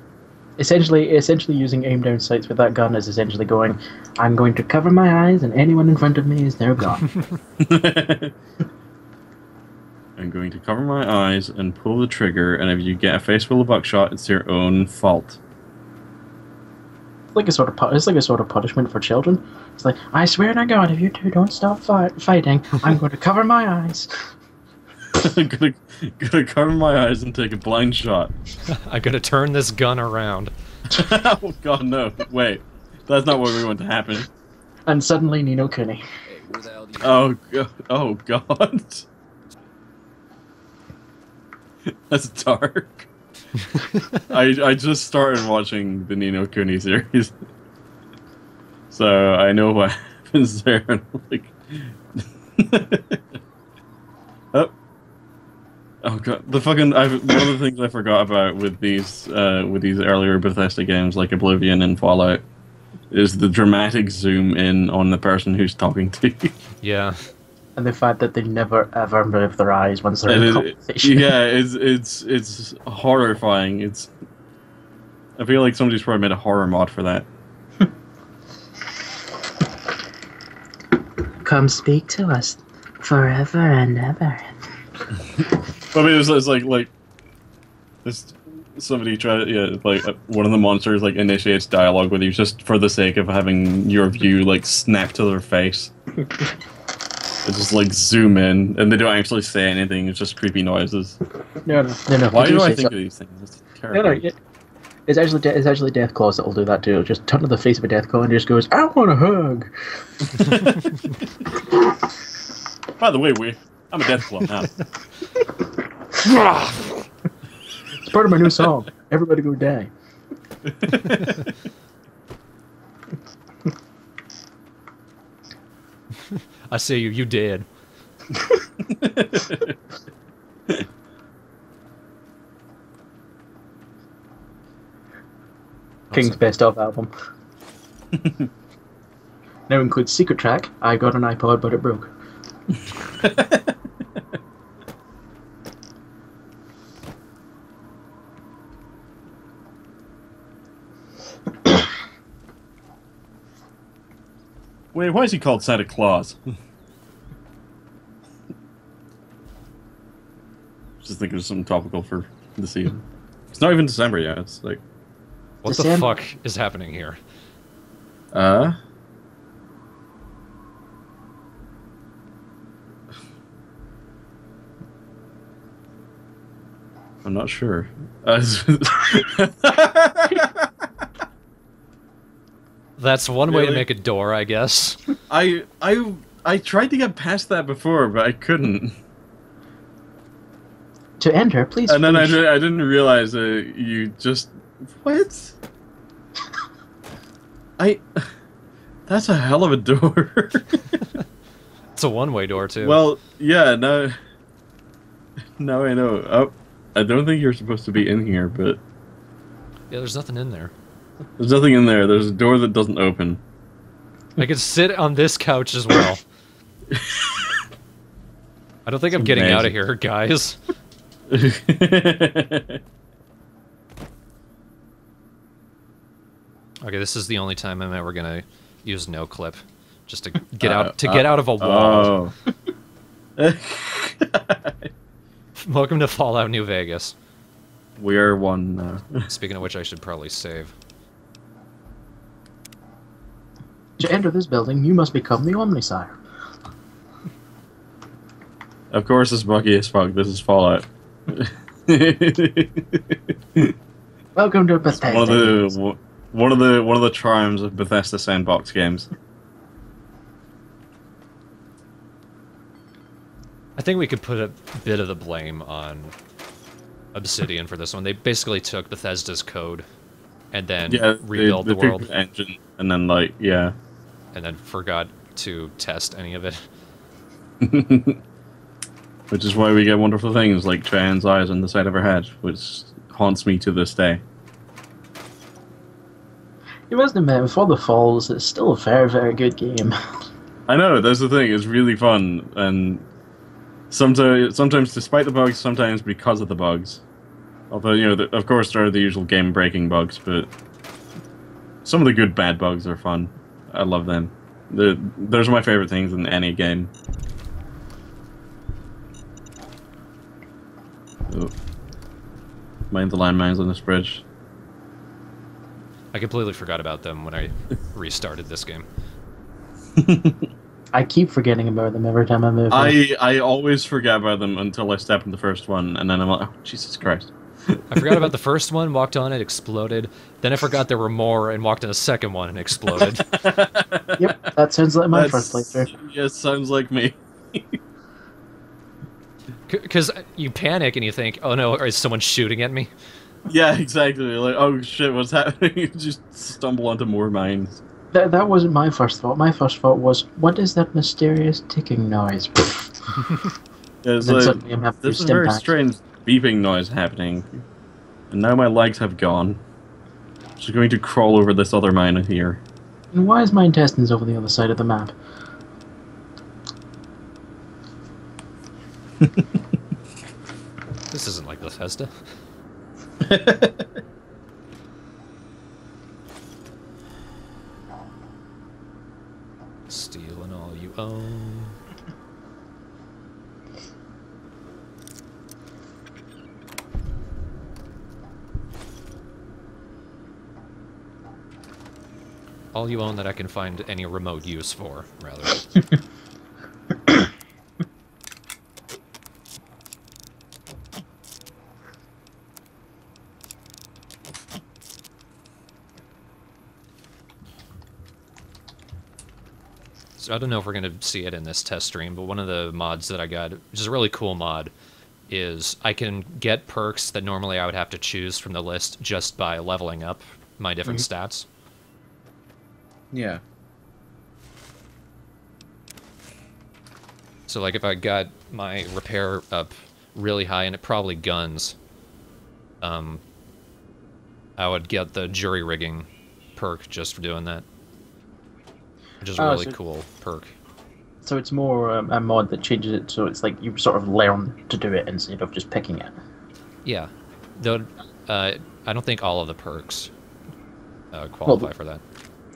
Essentially using aim down sights with that gun is essentially going, I'm going to cover my eyes and anyone in front of me is there gone. I'm going to cover my eyes and pull the trigger, and if you get a face full of buckshot, it's your own fault. It's like a sort of punishment for children. It's like, I swear to God, if you two don't stop fighting, I'm going to cover my eyes. I'm gonna cover my eyes and take a blind shot. I'm gonna turn this gun around. Oh God, no! Wait, that's not what we want to happen. And suddenly, Nino Cooney. Hey, where the hell do you... Oh God! Oh God! That's dark. I just started watching the Nino Cooney series, so I know what happens there. And like, oh God! One of the things I forgot about with these earlier Bethesda games like Oblivion and Fallout is the dramatic zoom in on the person who's talking to you. Yeah. And the fact that they never ever move their eyes once they're in conversation. Yeah, it's horrifying. I feel like somebody's probably made a horror mod for that. Come speak to us forever and ever. I mean, it's like this. Somebody one of the monsters like initiates dialogue with you just for the sake of having your view like snap to their face. They just like zoom in, and they don't actually say anything. It's just creepy noises. No. Why do I think of these things? It's terrible. No. It's actually Deathclaws that will do that too. Just turn to the face of a Deathclaw and just goes, I want a hug. By the way, I'm a Deathclaw now. It's part of my new song. Everybody go die. I see you. You did. King's Best Of album. Now includes Secret Track. I got an iPod, but it broke. Wait, why is he called Santa Claus? Just thinking of something topical for the season. It's not even December yet. It's like, what the fuck is happening here? I'm not sure. That's one way to make a door, I guess. I tried to get past that before, but I couldn't. To enter, please. And then I didn't realize you just what? That's a hell of a door. It's a one-way door too. Well, yeah. Now I know. Oh, I don't think you're supposed to be in here, but yeah, there's nothing in there. There's nothing in there. There's a door that doesn't open. I could sit on this couch as well. I don't think I'm getting out of here, guys. Okay, this is the only time I'm ever gonna use no clip, just to get out of a wall. Oh. Welcome to Fallout New Vegas. We are one now. Speaking of which, I should probably save. To enter this building, you must become the Omnisire. Of course, it's buggy as fuck. This is Fallout. Welcome to Bethesda. One of the charms of Bethesda sandbox games. I think we could put a bit of the blame on Obsidian for this one. They basically took Bethesda's code and then rebuilt the world. The engine, and then and then forgot to test any of it. Which is why we get wonderful things like Cheyenne's eyes on the side of her head, which haunts me to this day. You must admit, before the Falls, it's still a very, very good game. I know, that's the thing. It's really fun, and sometimes despite the bugs, sometimes because of the bugs. Although, you know, of course there are the usual game-breaking bugs, but some of the good bad bugs are fun. I love them. Those are my favorite things in any game. Oh. Mind the landmines on this bridge. I completely forgot about them when I restarted this game. I keep forgetting about them every time I move. I always forget about them until I step in the first one, and then I'm like, oh, Jesus Christ. I forgot about the first one, walked on it, exploded. Then I forgot there were more and walked on the second one and exploded. Yep, that sounds like my first playthrough. Yeah, sounds like me. Because you panic and you think, oh no, is someone shooting at me? Yeah, exactly. Like, oh shit, what's happening? You just stumble onto more mines. That wasn't my first thought. My first thought was, what is that mysterious ticking noise? Yeah, it's like, there's a very strange beeping noise happening. And now my legs have gone. I'm just going to crawl over this other mine here. And why is my intestines over the other side of the map? This isn't like Bethesda. Stealing all you own. All you own that I can find any remote use for, rather. So I don't know if we're going to see it in this test stream, but one of the mods that I got, which is a really cool mod, is I can get perks that normally I would have to choose from the list just by leveling up my different stats. Yeah. So like if I got my repair up really high, and it probably guns, I would get the jury rigging perk just for doing that. Which is a really cool perk. So it's more a mod that changes it so it's like you sort of learn to do it instead of just picking it. Yeah. Though, I don't think all of the perks qualify for that.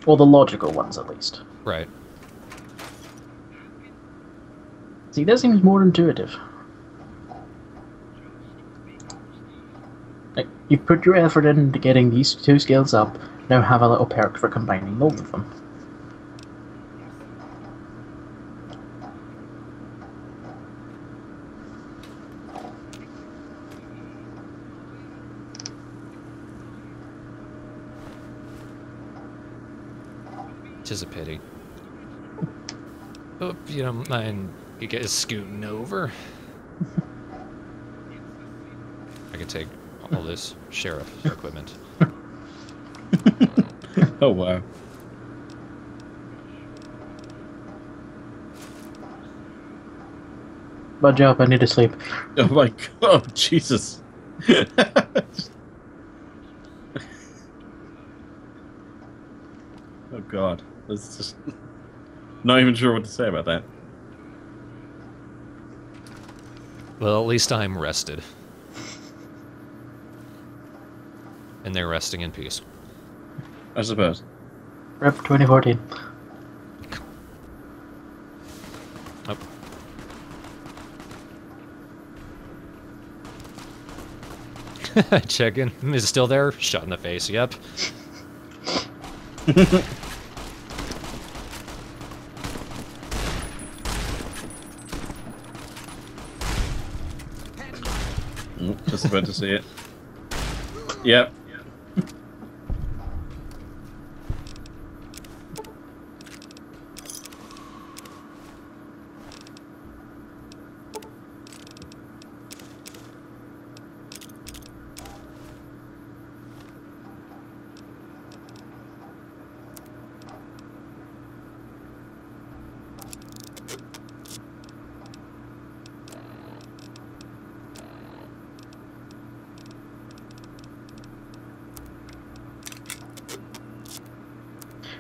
Well, the logical ones at least. Right. See, that seems more intuitive. Like, you put your effort into getting these two skills up, now have a little perk for combining both of them. Which is a pity. Hope you don't mind you guys scooting over. I could take all this sheriff equipment. Oh wow. Budge up, I need to sleep. Oh my god, Jesus. Oh god. That's just not even sure what to say about that. Well, at least I'm rested. And they're resting in peace. I suppose. Rep 2014. Oh. Checking. Is it still there? Shot in the face, yep. Just about to see it. Yep.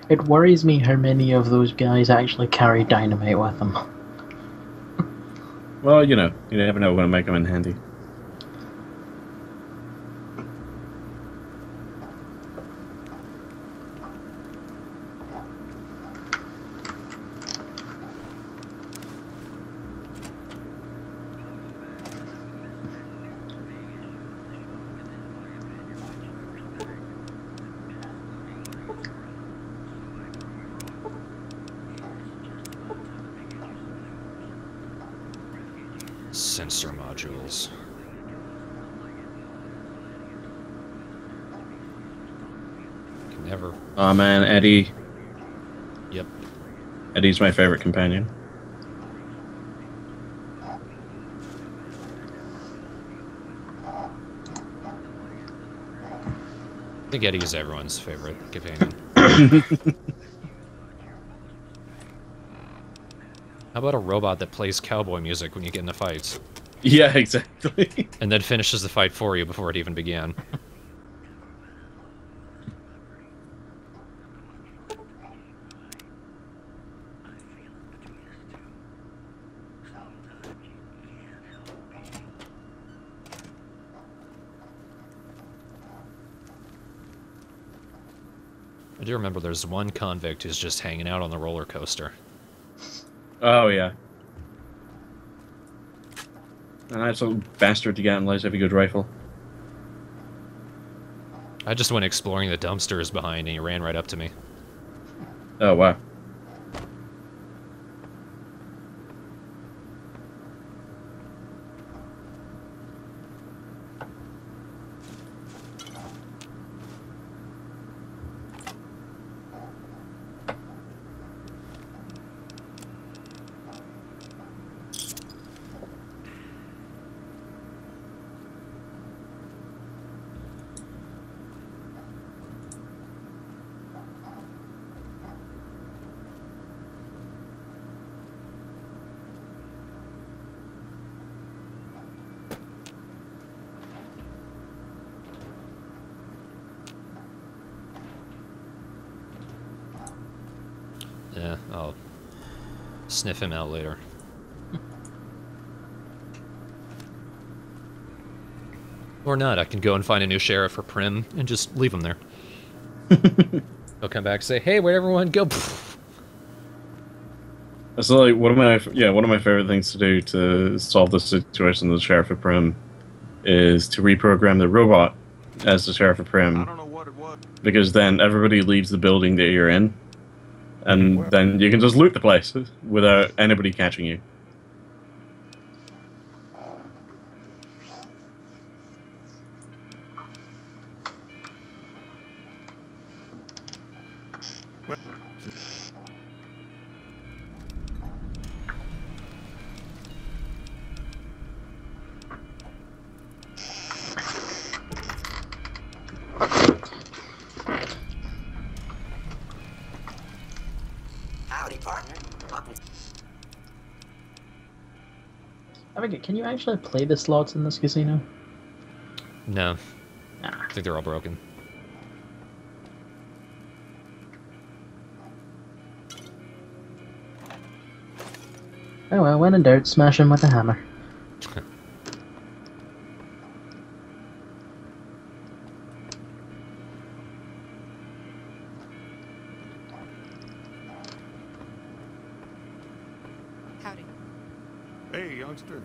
It worries me how many of those guys actually carry dynamite with them. Well, you know, you never know when to make them in handy. sensor modules. Can never. Oh man, Eddie. Yep. Eddie's my favorite companion. I think Eddie is everyone's favorite companion. How about a robot that plays cowboy music when you get into fights? Yeah, exactly. And then finishes the fight for you before it even began. I do remember there's one convict who's just hanging out on the roller coaster. Oh, yeah. An absolute bastard to get unless you have a good rifle. I just went exploring the dumpsters behind and he ran right up to me. Oh, wow. Yeah, I'll sniff him out later. Or not, I can go and find a new sheriff for Prim and just leave him there. He'll come back and say, hey, where'd everyone go? So, like, one of my favorite things to do to solve the situation with the Sheriff of Prim is to reprogram the robot as the Sheriff of Prim. I don't know what it was. Because then everybody leaves the building that you're in, and then you can just loot the place without anybody catching you. Howdy, partner. I mean, can you actually play the slots in this casino? No. Nah. I think they're all broken. Oh well, when in doubt, smash him with a hammer. Howdy. Hey, youngster.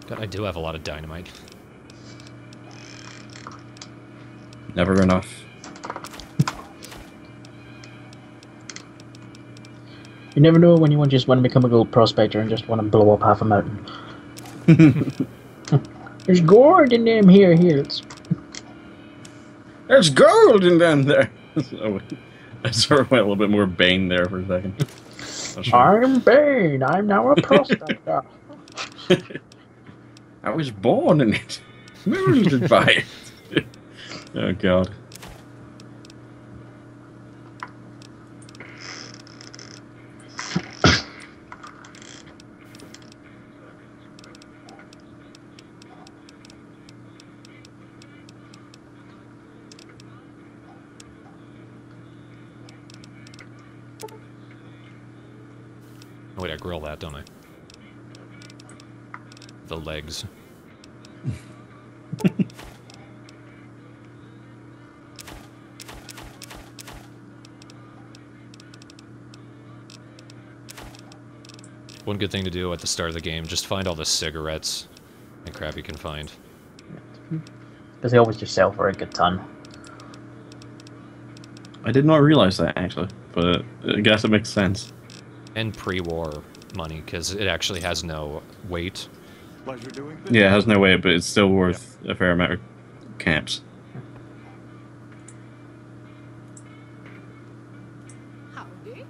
God, I do have a lot of dynamite. Never enough. You never know when you just want to become a gold prospector and just want to blow up half a mountain. There's gold in them here. There's gold in down there. I sort of went a little bit more Bane there for a second. I'm Bane. I'm now a prospector. I was born in it. Molded by it. Oh god. Oh wait, I grill that, don't I? The legs. One good thing to do at the start of the game, just find all the cigarettes and crap you can find. Because they always just sell for a good ton. I did not realize that, actually, but I guess it makes sense. And pre-war money, because it actually has no weight. Pleasure doing business. Yeah, it has no weight, but it's still worth a fair amount of caps. Howdy.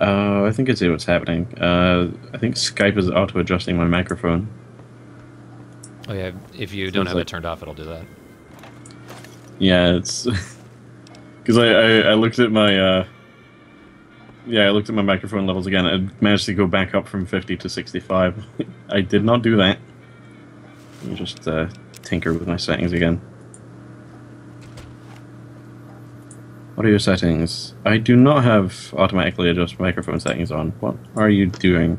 I think I see what's happening. I think Skype is auto-adjusting my microphone. Oh yeah, if you don't Sounds have like- it turned off, it'll do that. Yeah, it's... Because I looked at my... Yeah, I looked at my microphone levels again. I managed to go back up from 50 to 65. I did not do that. Let me just tinker with my settings again. Audio settings. I do not have automatically adjust microphone settings on. What are you doing?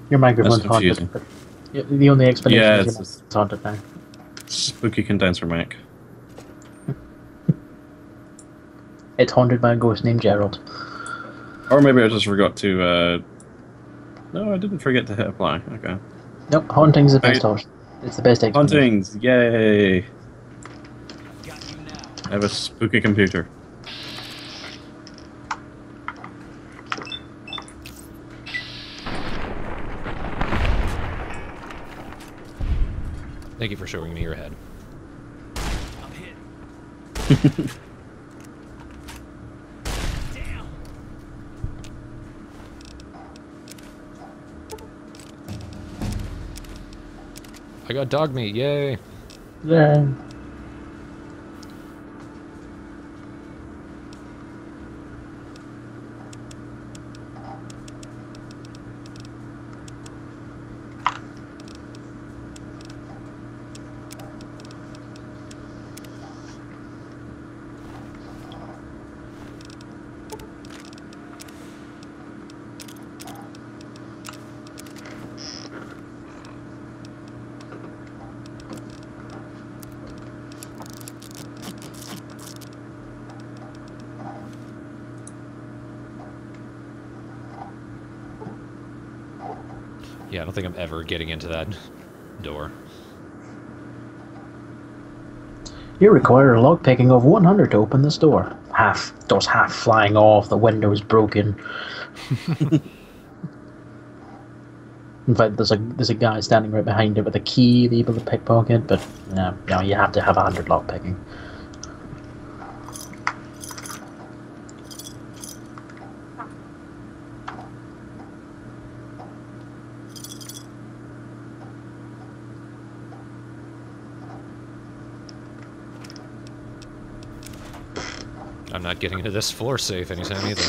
Your microphone's That's confusing. haunted. But the only explanation Yeah, is it's your just- microphone's haunted now. Spooky condenser mic. It's haunted by a ghost named Gerald. Or maybe I just forgot to... No, I didn't forget to hit apply. Okay. Nope, haunting's the best Right. option. It's the best explanation. Hauntings! Yay! I have a spooky computer. Thank you for showing me your head. I got dog meat, yay! Yeah. Yeah, I don't think I'm ever getting into that door. You require a lockpicking of 100 to open this door. Door's half flying off, the window's broken. In fact, there's a guy standing right behind it with a key to be able to pickpocket, but no, you have to have 100 lockpicking. I'm not getting into this floor safe anytime either.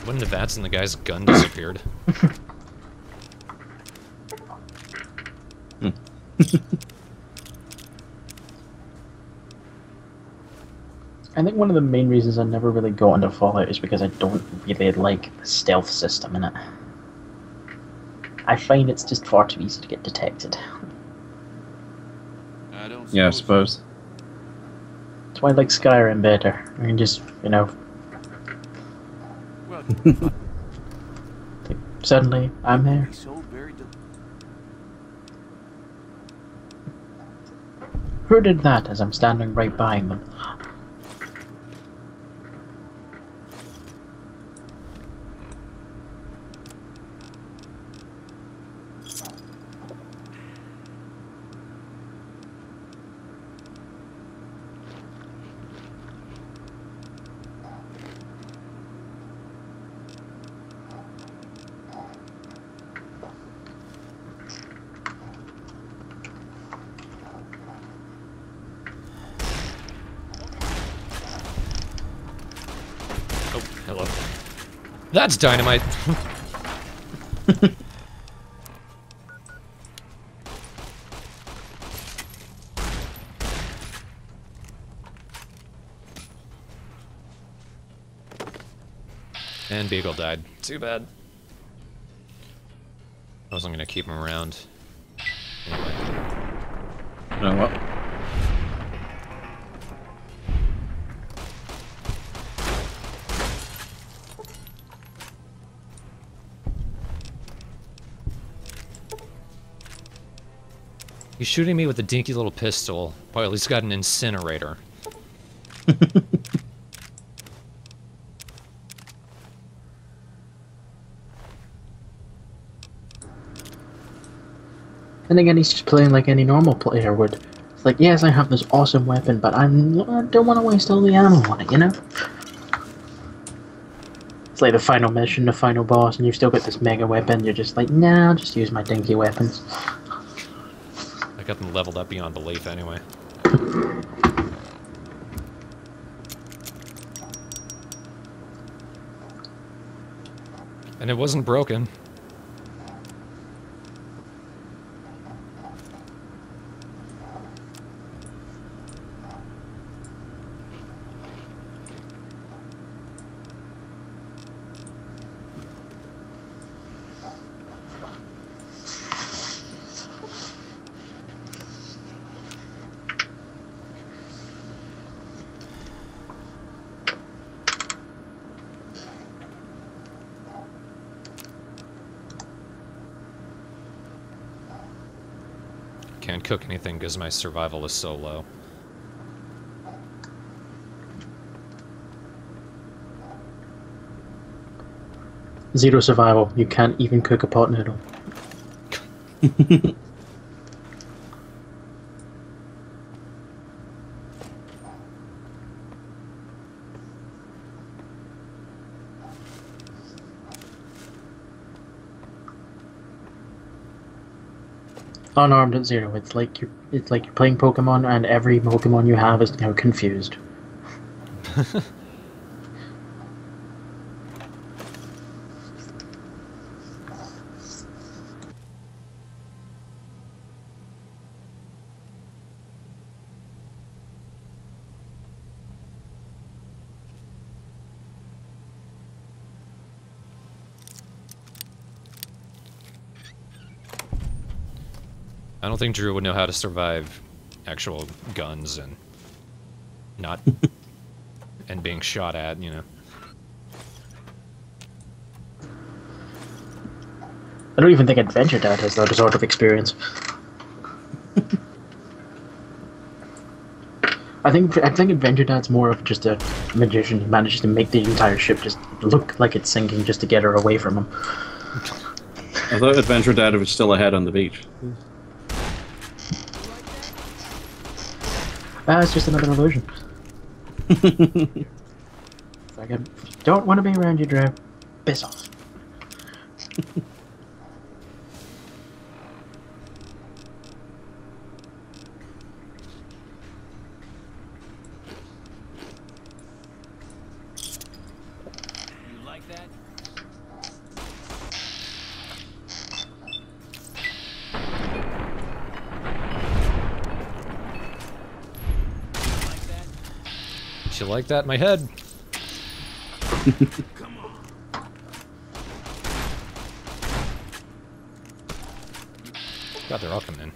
When the vats and the guy's gun disappeared. I think one of the main reasons I never really got into Fallout is because I don't really like the stealth system in it. I find it's just far too easy to get detected. I don't Yeah, I suppose. That's why I like Skyrim better. I can just, Well, suddenly I'm there. so very Who did that as I'm standing right behind them? Hello. That's dynamite. And Beagle died. Too bad. I wasn't gonna keep him around. Anyway. You know what? He's shooting me with a dinky little pistol, while he's got an incinerator. And again, he's just playing like any normal player would. It's like, yes, I have this awesome weapon, but I don't want to waste all the ammo on it, you know? It's like the final mission, the final boss, and you've still got this mega weapon. You're just like, nah, I'll just use my dinky weapons. I got them leveled up beyond belief anyway. And it wasn't broken. Can't cook anything because my survival is so low. Zero survival. You can't even cook a pot noodle. Unarmed at zero. It's like you're playing Pokemon, and every Pokemon you have is now confused. I don't think Drew would know how to survive actual guns and not and being shot at, you know. I don't even think Adventure Dad has that sort of experience. I think Adventure Dad's more of just a magician who manages to make the entire ship just look like it's sinking just to get her away from him. I thought Adventure Dad was still ahead on the beach. It's just another illusion. It's like, I don't want to be around you, Drew. Piss off. You like that? You like that? My head. Come on. God, they're all coming in.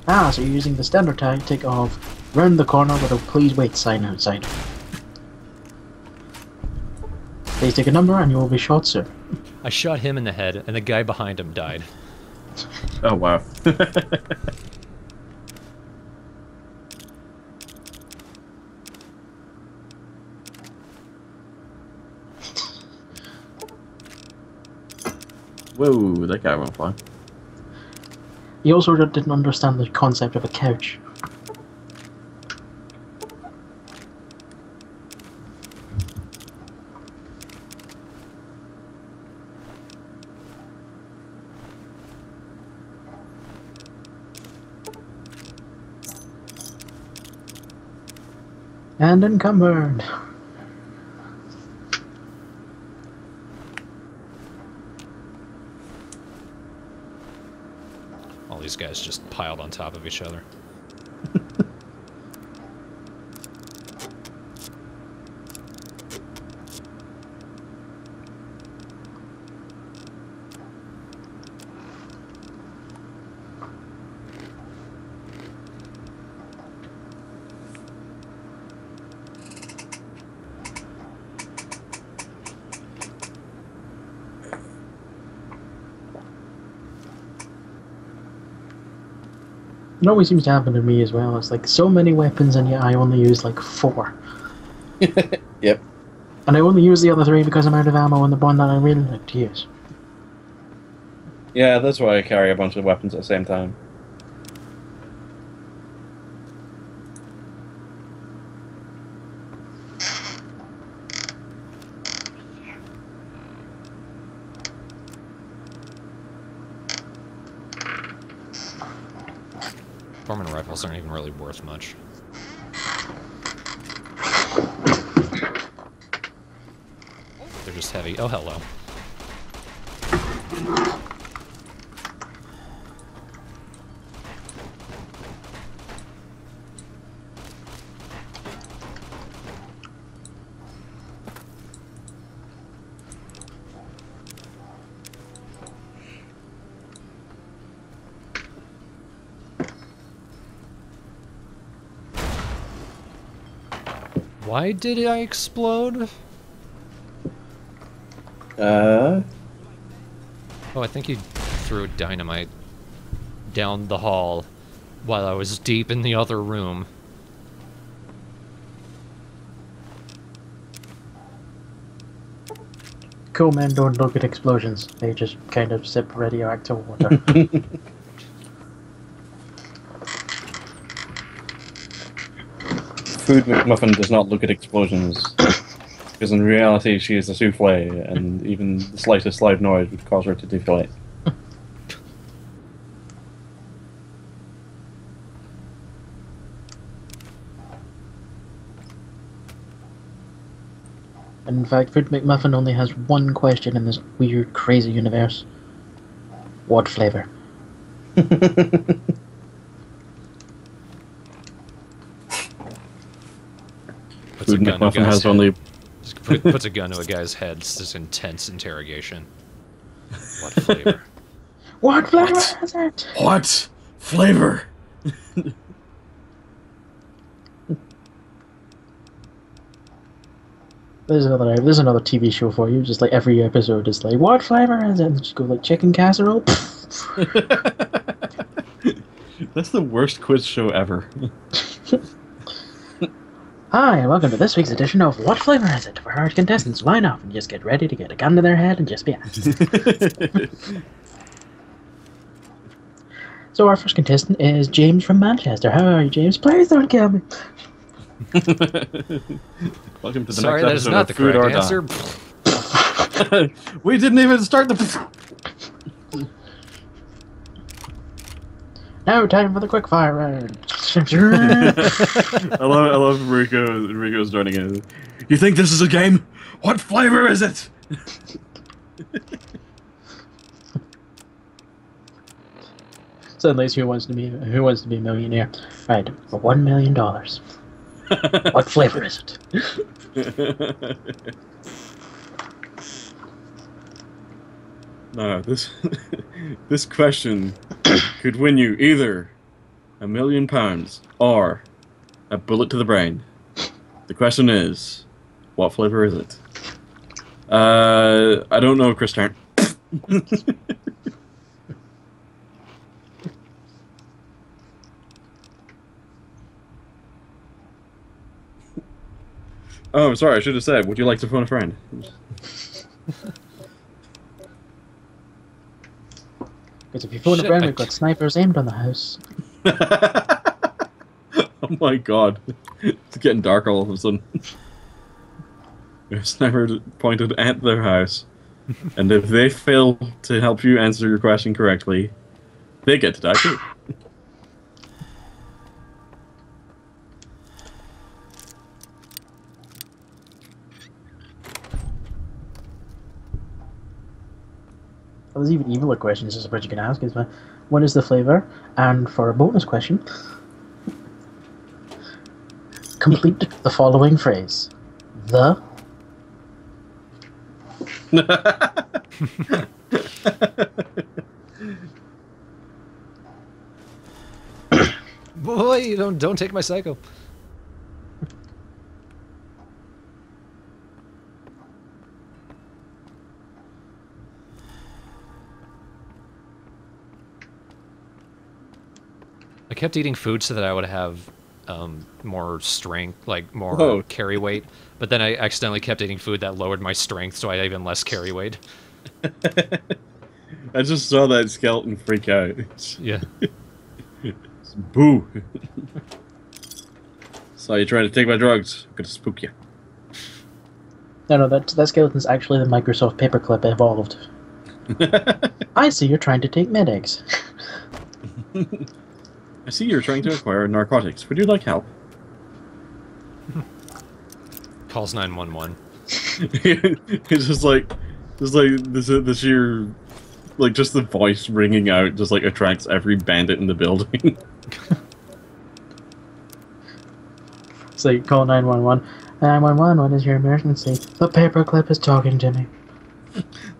Ah, so you're using the standard tactic of round the corner with a please wait sign outside. Please take a number and you will be shot, sir. I shot him in the head, and the guy behind him died. Oh, wow. Whoa, that guy went flying. He also didn't understand the concept of a couch. And encumbered. All these guys just piled on top of each other. It always seems to happen to me as well. It's like so many weapons and yet I only use like 4. Yep. And I only use the other 3 because I'm out of ammo on the one that I really like to use. Yeah, that's why I carry a bunch of weapons at the same time. Foreman rifles aren't even really worth much. They're just heavy. Oh, hello. Why did I explode? Oh, I think you threw dynamite down the hall while I was deep in the other room. Cool men don't look at explosions. They just kind of sip radioactive water. Food McMuffin does not look at explosions. Because in reality she is a souffle, and even the slightest loud noise would cause her to deflate. In fact, Food McMuffin only has one question in this weird, crazy universe. What flavor? Puts a Food gun to a McMuffin guy's has head. only... Puts a gun to a guy's head. It's this intense interrogation. What flavor? What flavor is it? What flavor? There's another TV show for you. Just like every episode is like, what flavor is it? And just go like chicken casserole. That's the worst quiz show ever. Hi, and welcome to this week's edition of What Flavor Is It? Where our contestants line up and just get ready to get a gun to their head and just be asked. So our first contestant is James from Manchester. How are you, James? Please don't kill me. Welcome to the Sorry, next that is not episode the of Food correct or answer. Die. We didn't even start the... Now, time for the quick fire round. I love Rico's joining in. You think this is a game? What flavor is it? So at least who wants to be a millionaire? Right, for $1 million. What flavor is it? No, this question could win you either £1 million or a bullet to the brain. The question is, what flavor is it? I don't know, Chris Tarrant. Oh, I'm sorry, I should have said, would you like to phone a friend? Because if you phone a friend, we've got snipers aimed on the house. Oh my god. It's getting dark all of a sudden. A sniper pointed at their house, and if they fail to help you answer your question correctly, they get to die too. there's even eviler questions I suppose you can ask. Is what is the flavor? And for a bonus question, complete the following phrase. The. Boy, don't take my psycho. I kept eating food so that I would have more strength, like more carry weight. But then I accidentally kept eating food that lowered my strength, so I had even less carry weight. I just saw that skeleton freak out. Yeah. Boo! So you're trying to take my drugs? I'm gonna spook you. No, that skeleton's actually the Microsoft paperclip evolved. I see you're trying to take med-eggs. I see you're trying to acquire narcotics. Would you like help? Calls 911. It's just like the sheer, like, just the voice ringing out just like attracts every bandit in the building. So you call 911. 911, what is your emergency? The paperclip is talking to me.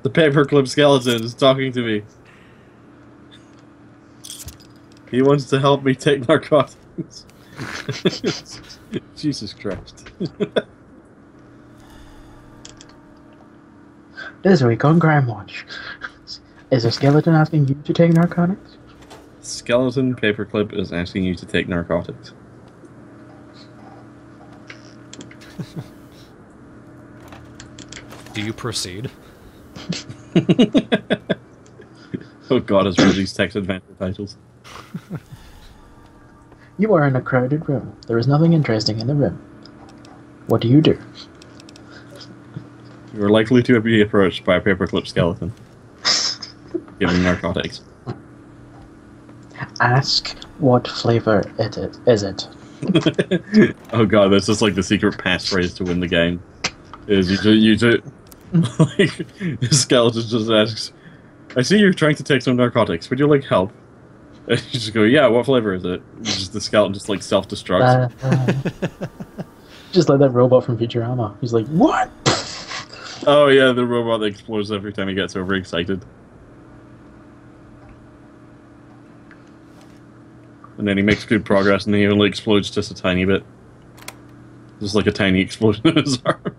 The paperclip skeleton is talking to me. He wants to help me take narcotics. Jesus Christ. This week on Crime Watch. Is a skeleton asking you to take narcotics? Skeleton paperclip is asking you to take narcotics. Do you proceed? Oh God, it's one of these text adventure titles. You are in a crowded room. There is nothing interesting in the room. What do? You are likely to be approached by a paperclip skeleton. Given narcotics. Ask what flavor is it? Oh God, that's just like the secret passphrase to win the game. Is you just like the skeleton just asks, I see you're trying to take some narcotics. Would you like help? And you just go, yeah, what flavor is it? Just the skeleton just like self-destructs. Just like that robot from Futurama. He's like, what? Oh yeah, the robot that explodes every time he gets overexcited. And then he makes good progress and he only explodes just a tiny bit. Just like a tiny explosion in his arm.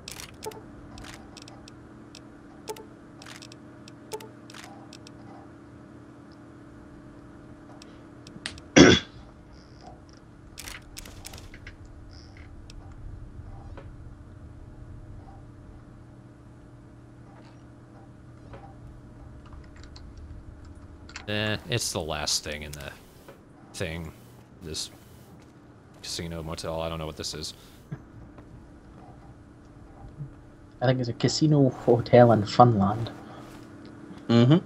It's the last thing in the thing. This casino motel. I don't know what this is. I think it's a casino, hotel, and funland. Mm-hmm.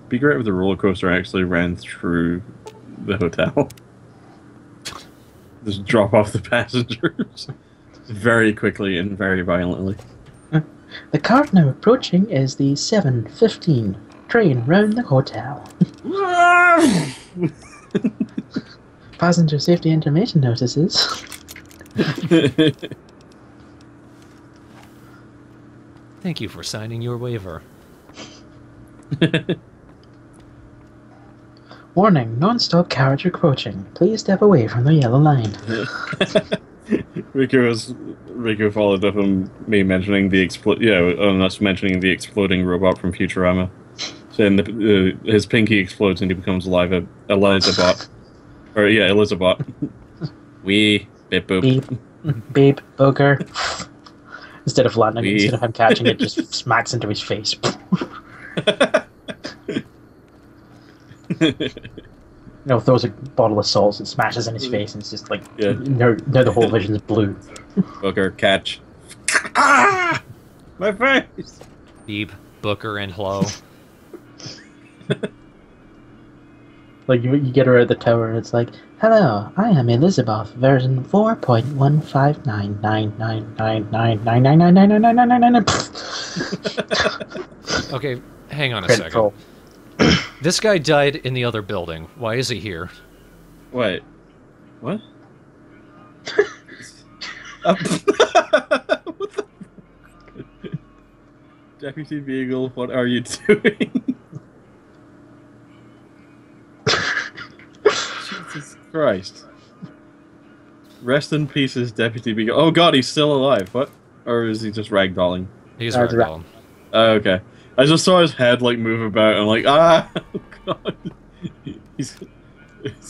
Be great if the roller coaster actually ran through the hotel. Just drop off the passengers very quickly and very violently. The cart now approaching is the 7:15 train round the hotel. Passenger safety information notices. Thank you for signing your waiver. Warning, non-stop carriage approaching. Please step away from the yellow line. Rico followed up on me mentioning the on us mentioning the exploding robot from Futurama. Saying his pinky explodes and he becomes Elizabot. Or yeah, Elizabot. Wee beep boop. Beep beep booger. Instead of landing, instead of him catching it, just smacks into his face. You know, throws a bottle of salt and smashes in his face, and it's just like, now the whole vision's blue. Booker, catch. Ah! My face! Beep, Booker, and hello. Like you get her at the tower, and it's like, "Hello, I am Elizabeth, version 4.15999999999999." Okay, hang on a Credit second. roll. This guy died in the other building. Why is he here? Wait. What? What the? Deputy Beagle, what are you doing? Jesus Christ. Rest in pieces, Deputy Beagle. Oh god, he's still alive. What? Or is he just ragdolling? He's It's ragdolling. Oh, okay. I just saw his head like move about and I'm like, ah! Oh god. He's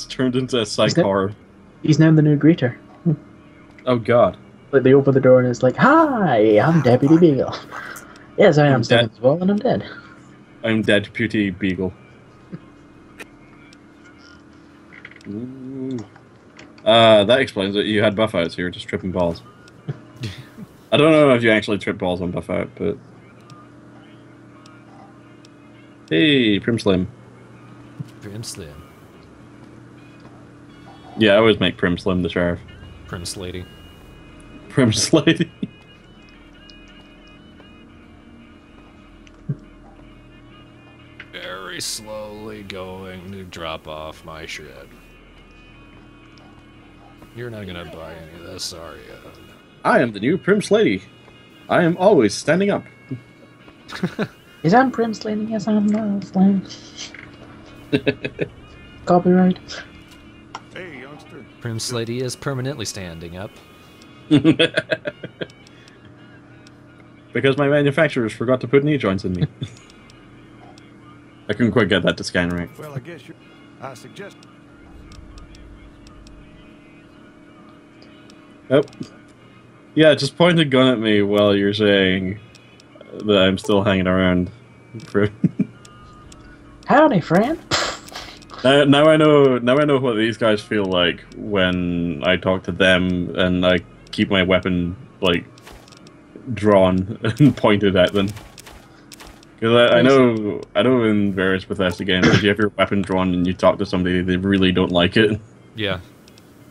turned into a psych horror. He's now the new greeter. Oh god. Like they open the door and it's like, "Hi, I'm Deputy Beagle." Yes, I am I'm still dead. as well, and I'm dead. I'm Deputy Beagle. Ooh. That explains it. You had buff outs, so you were just tripping balls. I don't know if you actually trip balls on buff out, but... Hey, Prim Slim. Prim Slim. Yeah, I always make Prim Slim the sheriff. Prim Slady. Prim Slady. Very slowly going to drop off my shred. You're not gonna buy any of this, are you? I am the new Prim Slady. I am always standing up. Is I'm Prim Slane? Yes, I'm Slane. Copyright. Hey, youngster. Prim Slady is permanently standing up. Because my manufacturers forgot to put knee joints in me. I couldn't quite get that to scan right. Well, I guess I suggest. Oh. Yeah, just point a gun at me while you're saying that I'm still hanging around. Howdy, friend. Now I know what these guys feel like when I talk to them and I keep my weapon like drawn and pointed at them. Because I know in various Bethesda games, if you have your weapon drawn and you talk to somebody, they really don't like it. Yeah.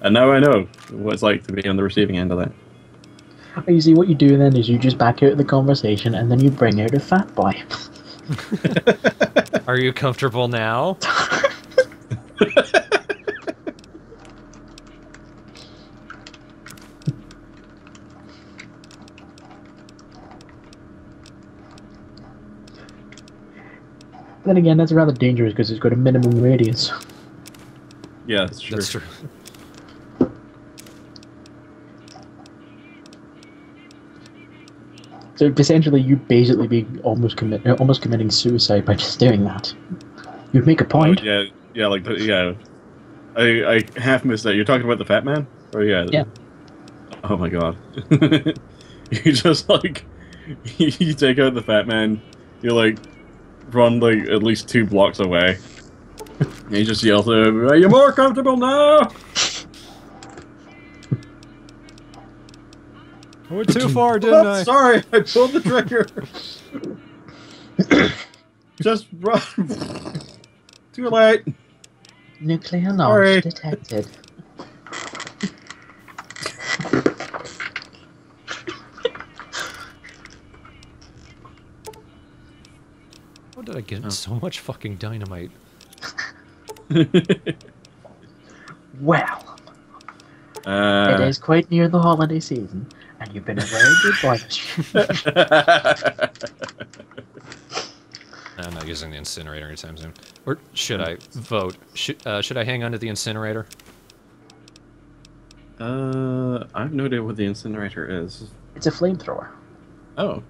And now I know what it's like to be on the receiving end of that. You see, what you do then is you just back out of the conversation and then you bring out a fat boy. Are you comfortable now? Then again, that's rather dangerous because it's got a minimum radius. Yeah, that's true. That's true. So essentially, you'd basically be almost committing suicide by just doing that. You'd make a point. Oh, yeah, like yeah. I half missed that. You're talking about the fat man? Oh yeah. Yeah. Oh my god. You just like you take out the fat man. You like run like at least 2 blocks away. And you just yell to him, "Are you more comfortable now?" I went too far, didn't I? Sorry, I pulled the trigger. Just run. Too late. Nuclear Sorry. launch detected. How did I get so much fucking dynamite? Well, it is quite near the holiday season, and you've been a very good boy. I'm not using the incinerator anytime soon. Or should I vote? Should I hang on to the incinerator? I have no idea what the incinerator is. It's a flamethrower. Oh.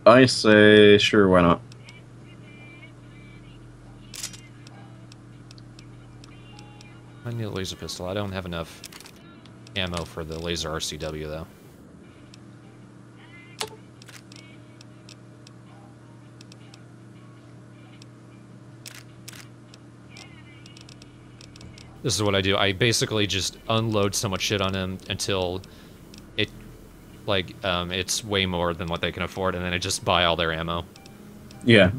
I say sure, why not? I need a laser pistol. I don't have enough ammo for the laser RCW though. This is what I do. I basically just unload so much shit on him until it, like, it's way more than what they can afford, and then I just buy all their ammo. Yeah.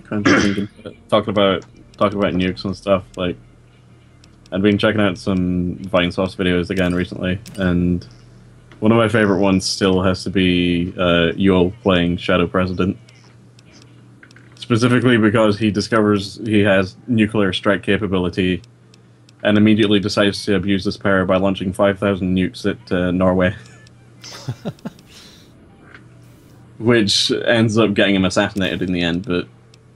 Trying to think into it. Talking about nukes and stuff. Like, I'd been checking out some Vine Sauce videos again recently, and one of my favorite ones still has to be Yule playing Shadow President. Specifically because he discovers he has nuclear strike capability, and immediately decides to abuse this power by launching 5,000 nukes at Norway. Which ends up getting him assassinated in the end, but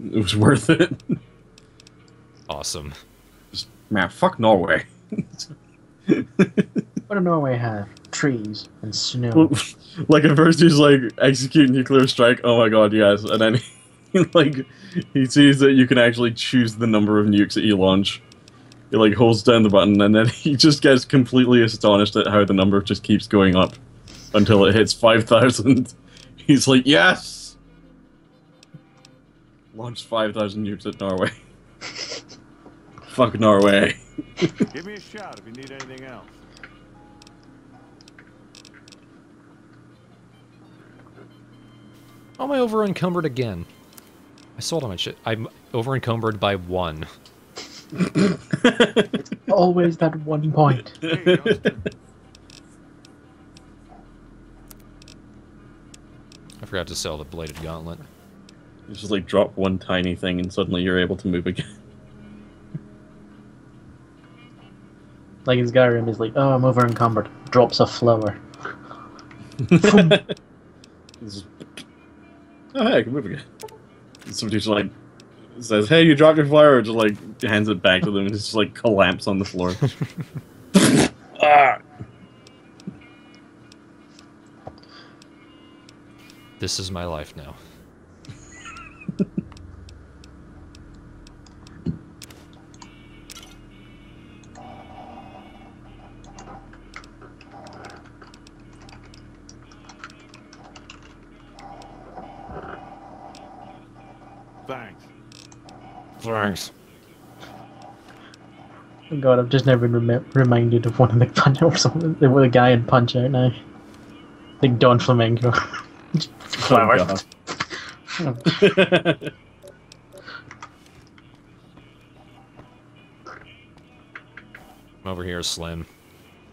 it was worth it. Awesome. Just, man, fuck Norway. What do Norway have? Trees and snow. Well, like, at first he's like, execute nuclear strike, oh my god, yes. And then he sees that you can actually choose the number of nukes that you launch. He like holds down the button, and then he just gets completely astonished at how the number just keeps going up until it hits 5,000. He's like, yes! Launched 5,000 nukes at Norway. Fuck Norway. Give me a shout if you need anything else. How am I over encumbered again? I sold all my shit. I'm over encumbered by 1. It's always that one point. Hey, youngster. I forgot to sell the bladed gauntlet. You just like drop one tiny thing and suddenly you're able to move again. Like in Skyrim, he's like, oh, I'm over encumbered. Drops a flower. Just, oh, hey, I can move again. And somebody just like says, hey, you dropped your flower, or just like hands it back to them and it's just like collapse on the floor. Ah! This is my life now. Thanks. Thanks. Oh god, I've just never been reminded of one of the Punch-Out something with a guy in Punch-Out now. Like Don Flamenco. Flower. Oh, I'm over here, Slim.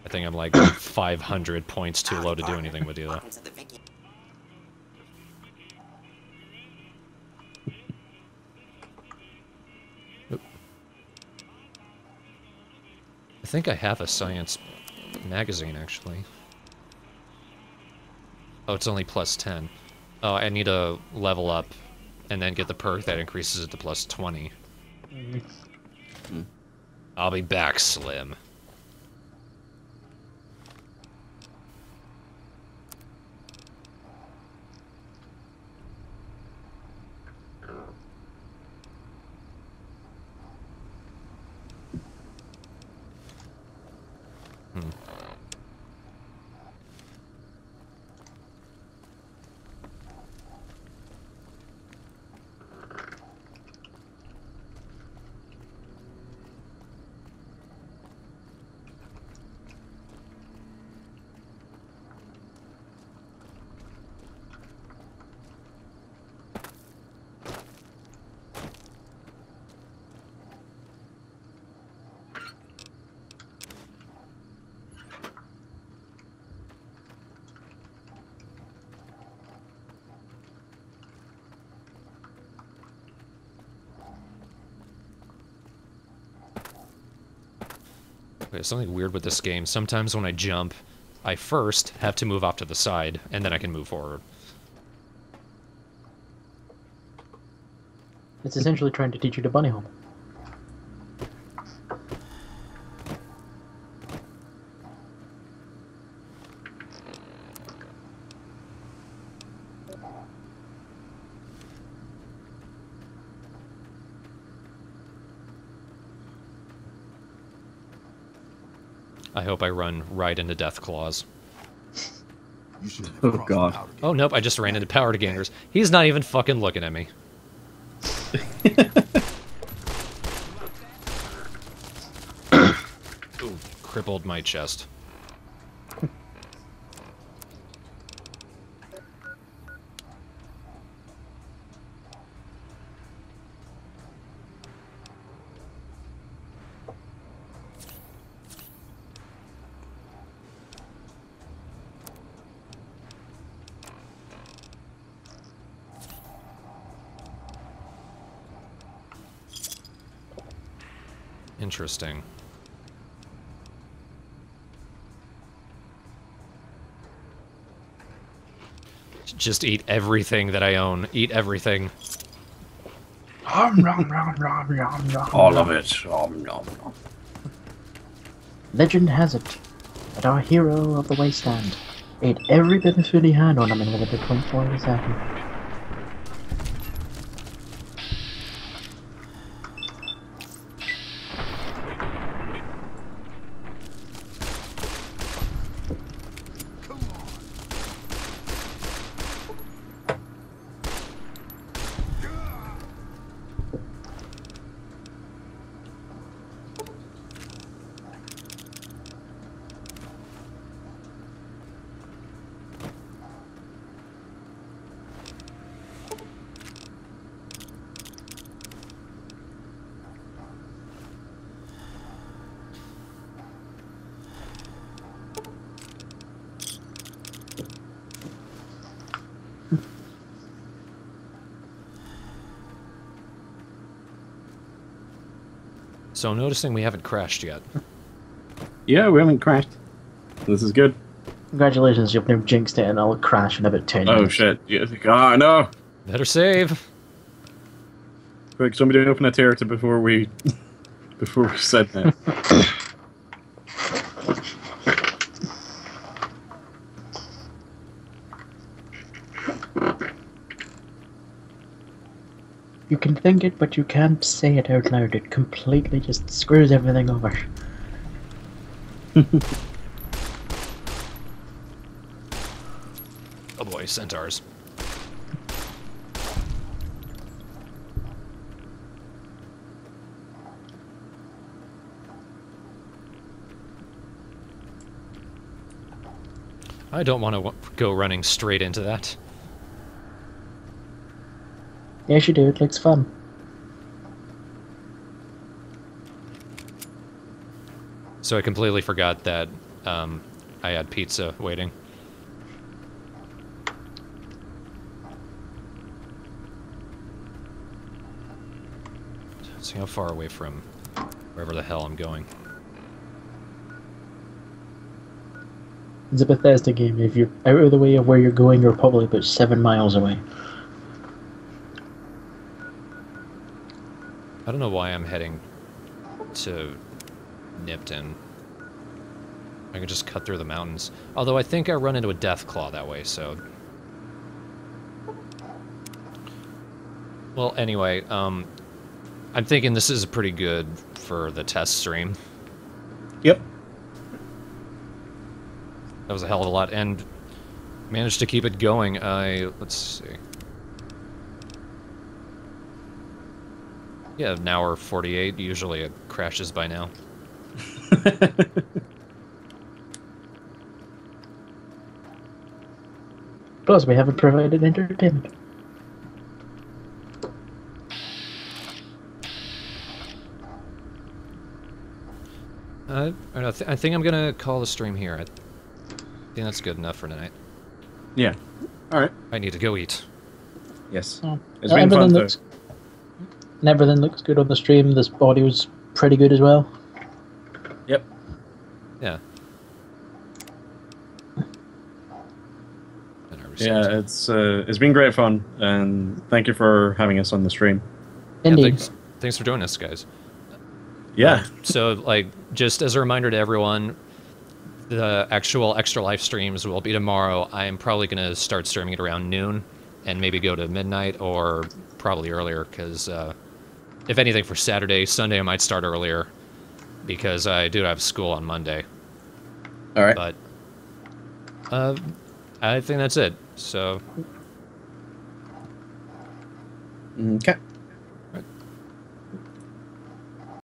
I think I'm like 500 points too low to do anything with you, though. Oop. I think I have a science magazine, actually. Oh, it's only plus 10. Oh, I need to level up and then get the perk that increases it to plus 20. I'll be back, Slim. Okay, something weird with this game. Sometimes when I jump, I first have to move off to the side, and then I can move forward. It's essentially trying to teach you to bunny hop. I hope I run right into Death Claws. oh god. Oh, nope, I just ran into Power Gainers. He's not even fucking looking at me. Ooh, crippled my chest. Interesting. Just eat everything that I own. Eat everything. All of it. Nom, nom. Legend has it that our hero of the wasteland ate every bit of food he had on him in within 24 seconds. So I'm noticing we haven't crashed yet. Yeah, we haven't crashed. This is good. Congratulations, you've now jinxed it and I'll crash in about 10 Oh minutes. shit. Yeah. Oh no! Better save. Quick, somebody open a tier to before we said that. You can think it, but you can't say it out loud. It completely just screws everything over. Oh boy, centaurs. I don't want to go running straight into that. Yes, you do. It looks fun. So I completely forgot that I had pizza waiting. See how far away from wherever the hell I'm going. It's a Bethesda game. If you're out of the way of where you're going, you're probably about 7 miles away. I don't know why I'm heading to Nipton. I can just cut through the mountains. Although I think I run into a death claw that way, so... Well, anyway, I'm thinking this is pretty good for the test stream. Yep. That was a hell of a lot, and managed to keep it going. Let's see. Yeah, an hour 48. Usually it crashes by now. Plus, we haven't provided entertainment. I think I'm gonna call the stream here. I think that's good enough for tonight. Yeah. Alright. I need to go eat. Yes. Oh. It's been fun though. And everything looks good on the stream. This audio's pretty good as well. Yep. Yeah. Yeah, it's been great fun, and thank you for having us on the stream. Indeed. Yeah, thanks for joining us, guys. Yeah. So, like, just as a reminder to everyone, the actual extra live streams will be tomorrow. I am probably going to start streaming it around noon, and maybe go to midnight, or probably earlier, because if anything for Saturday, Sunday I might start earlier, because I do have school on Monday. All right. But I think that's it. So. Okay.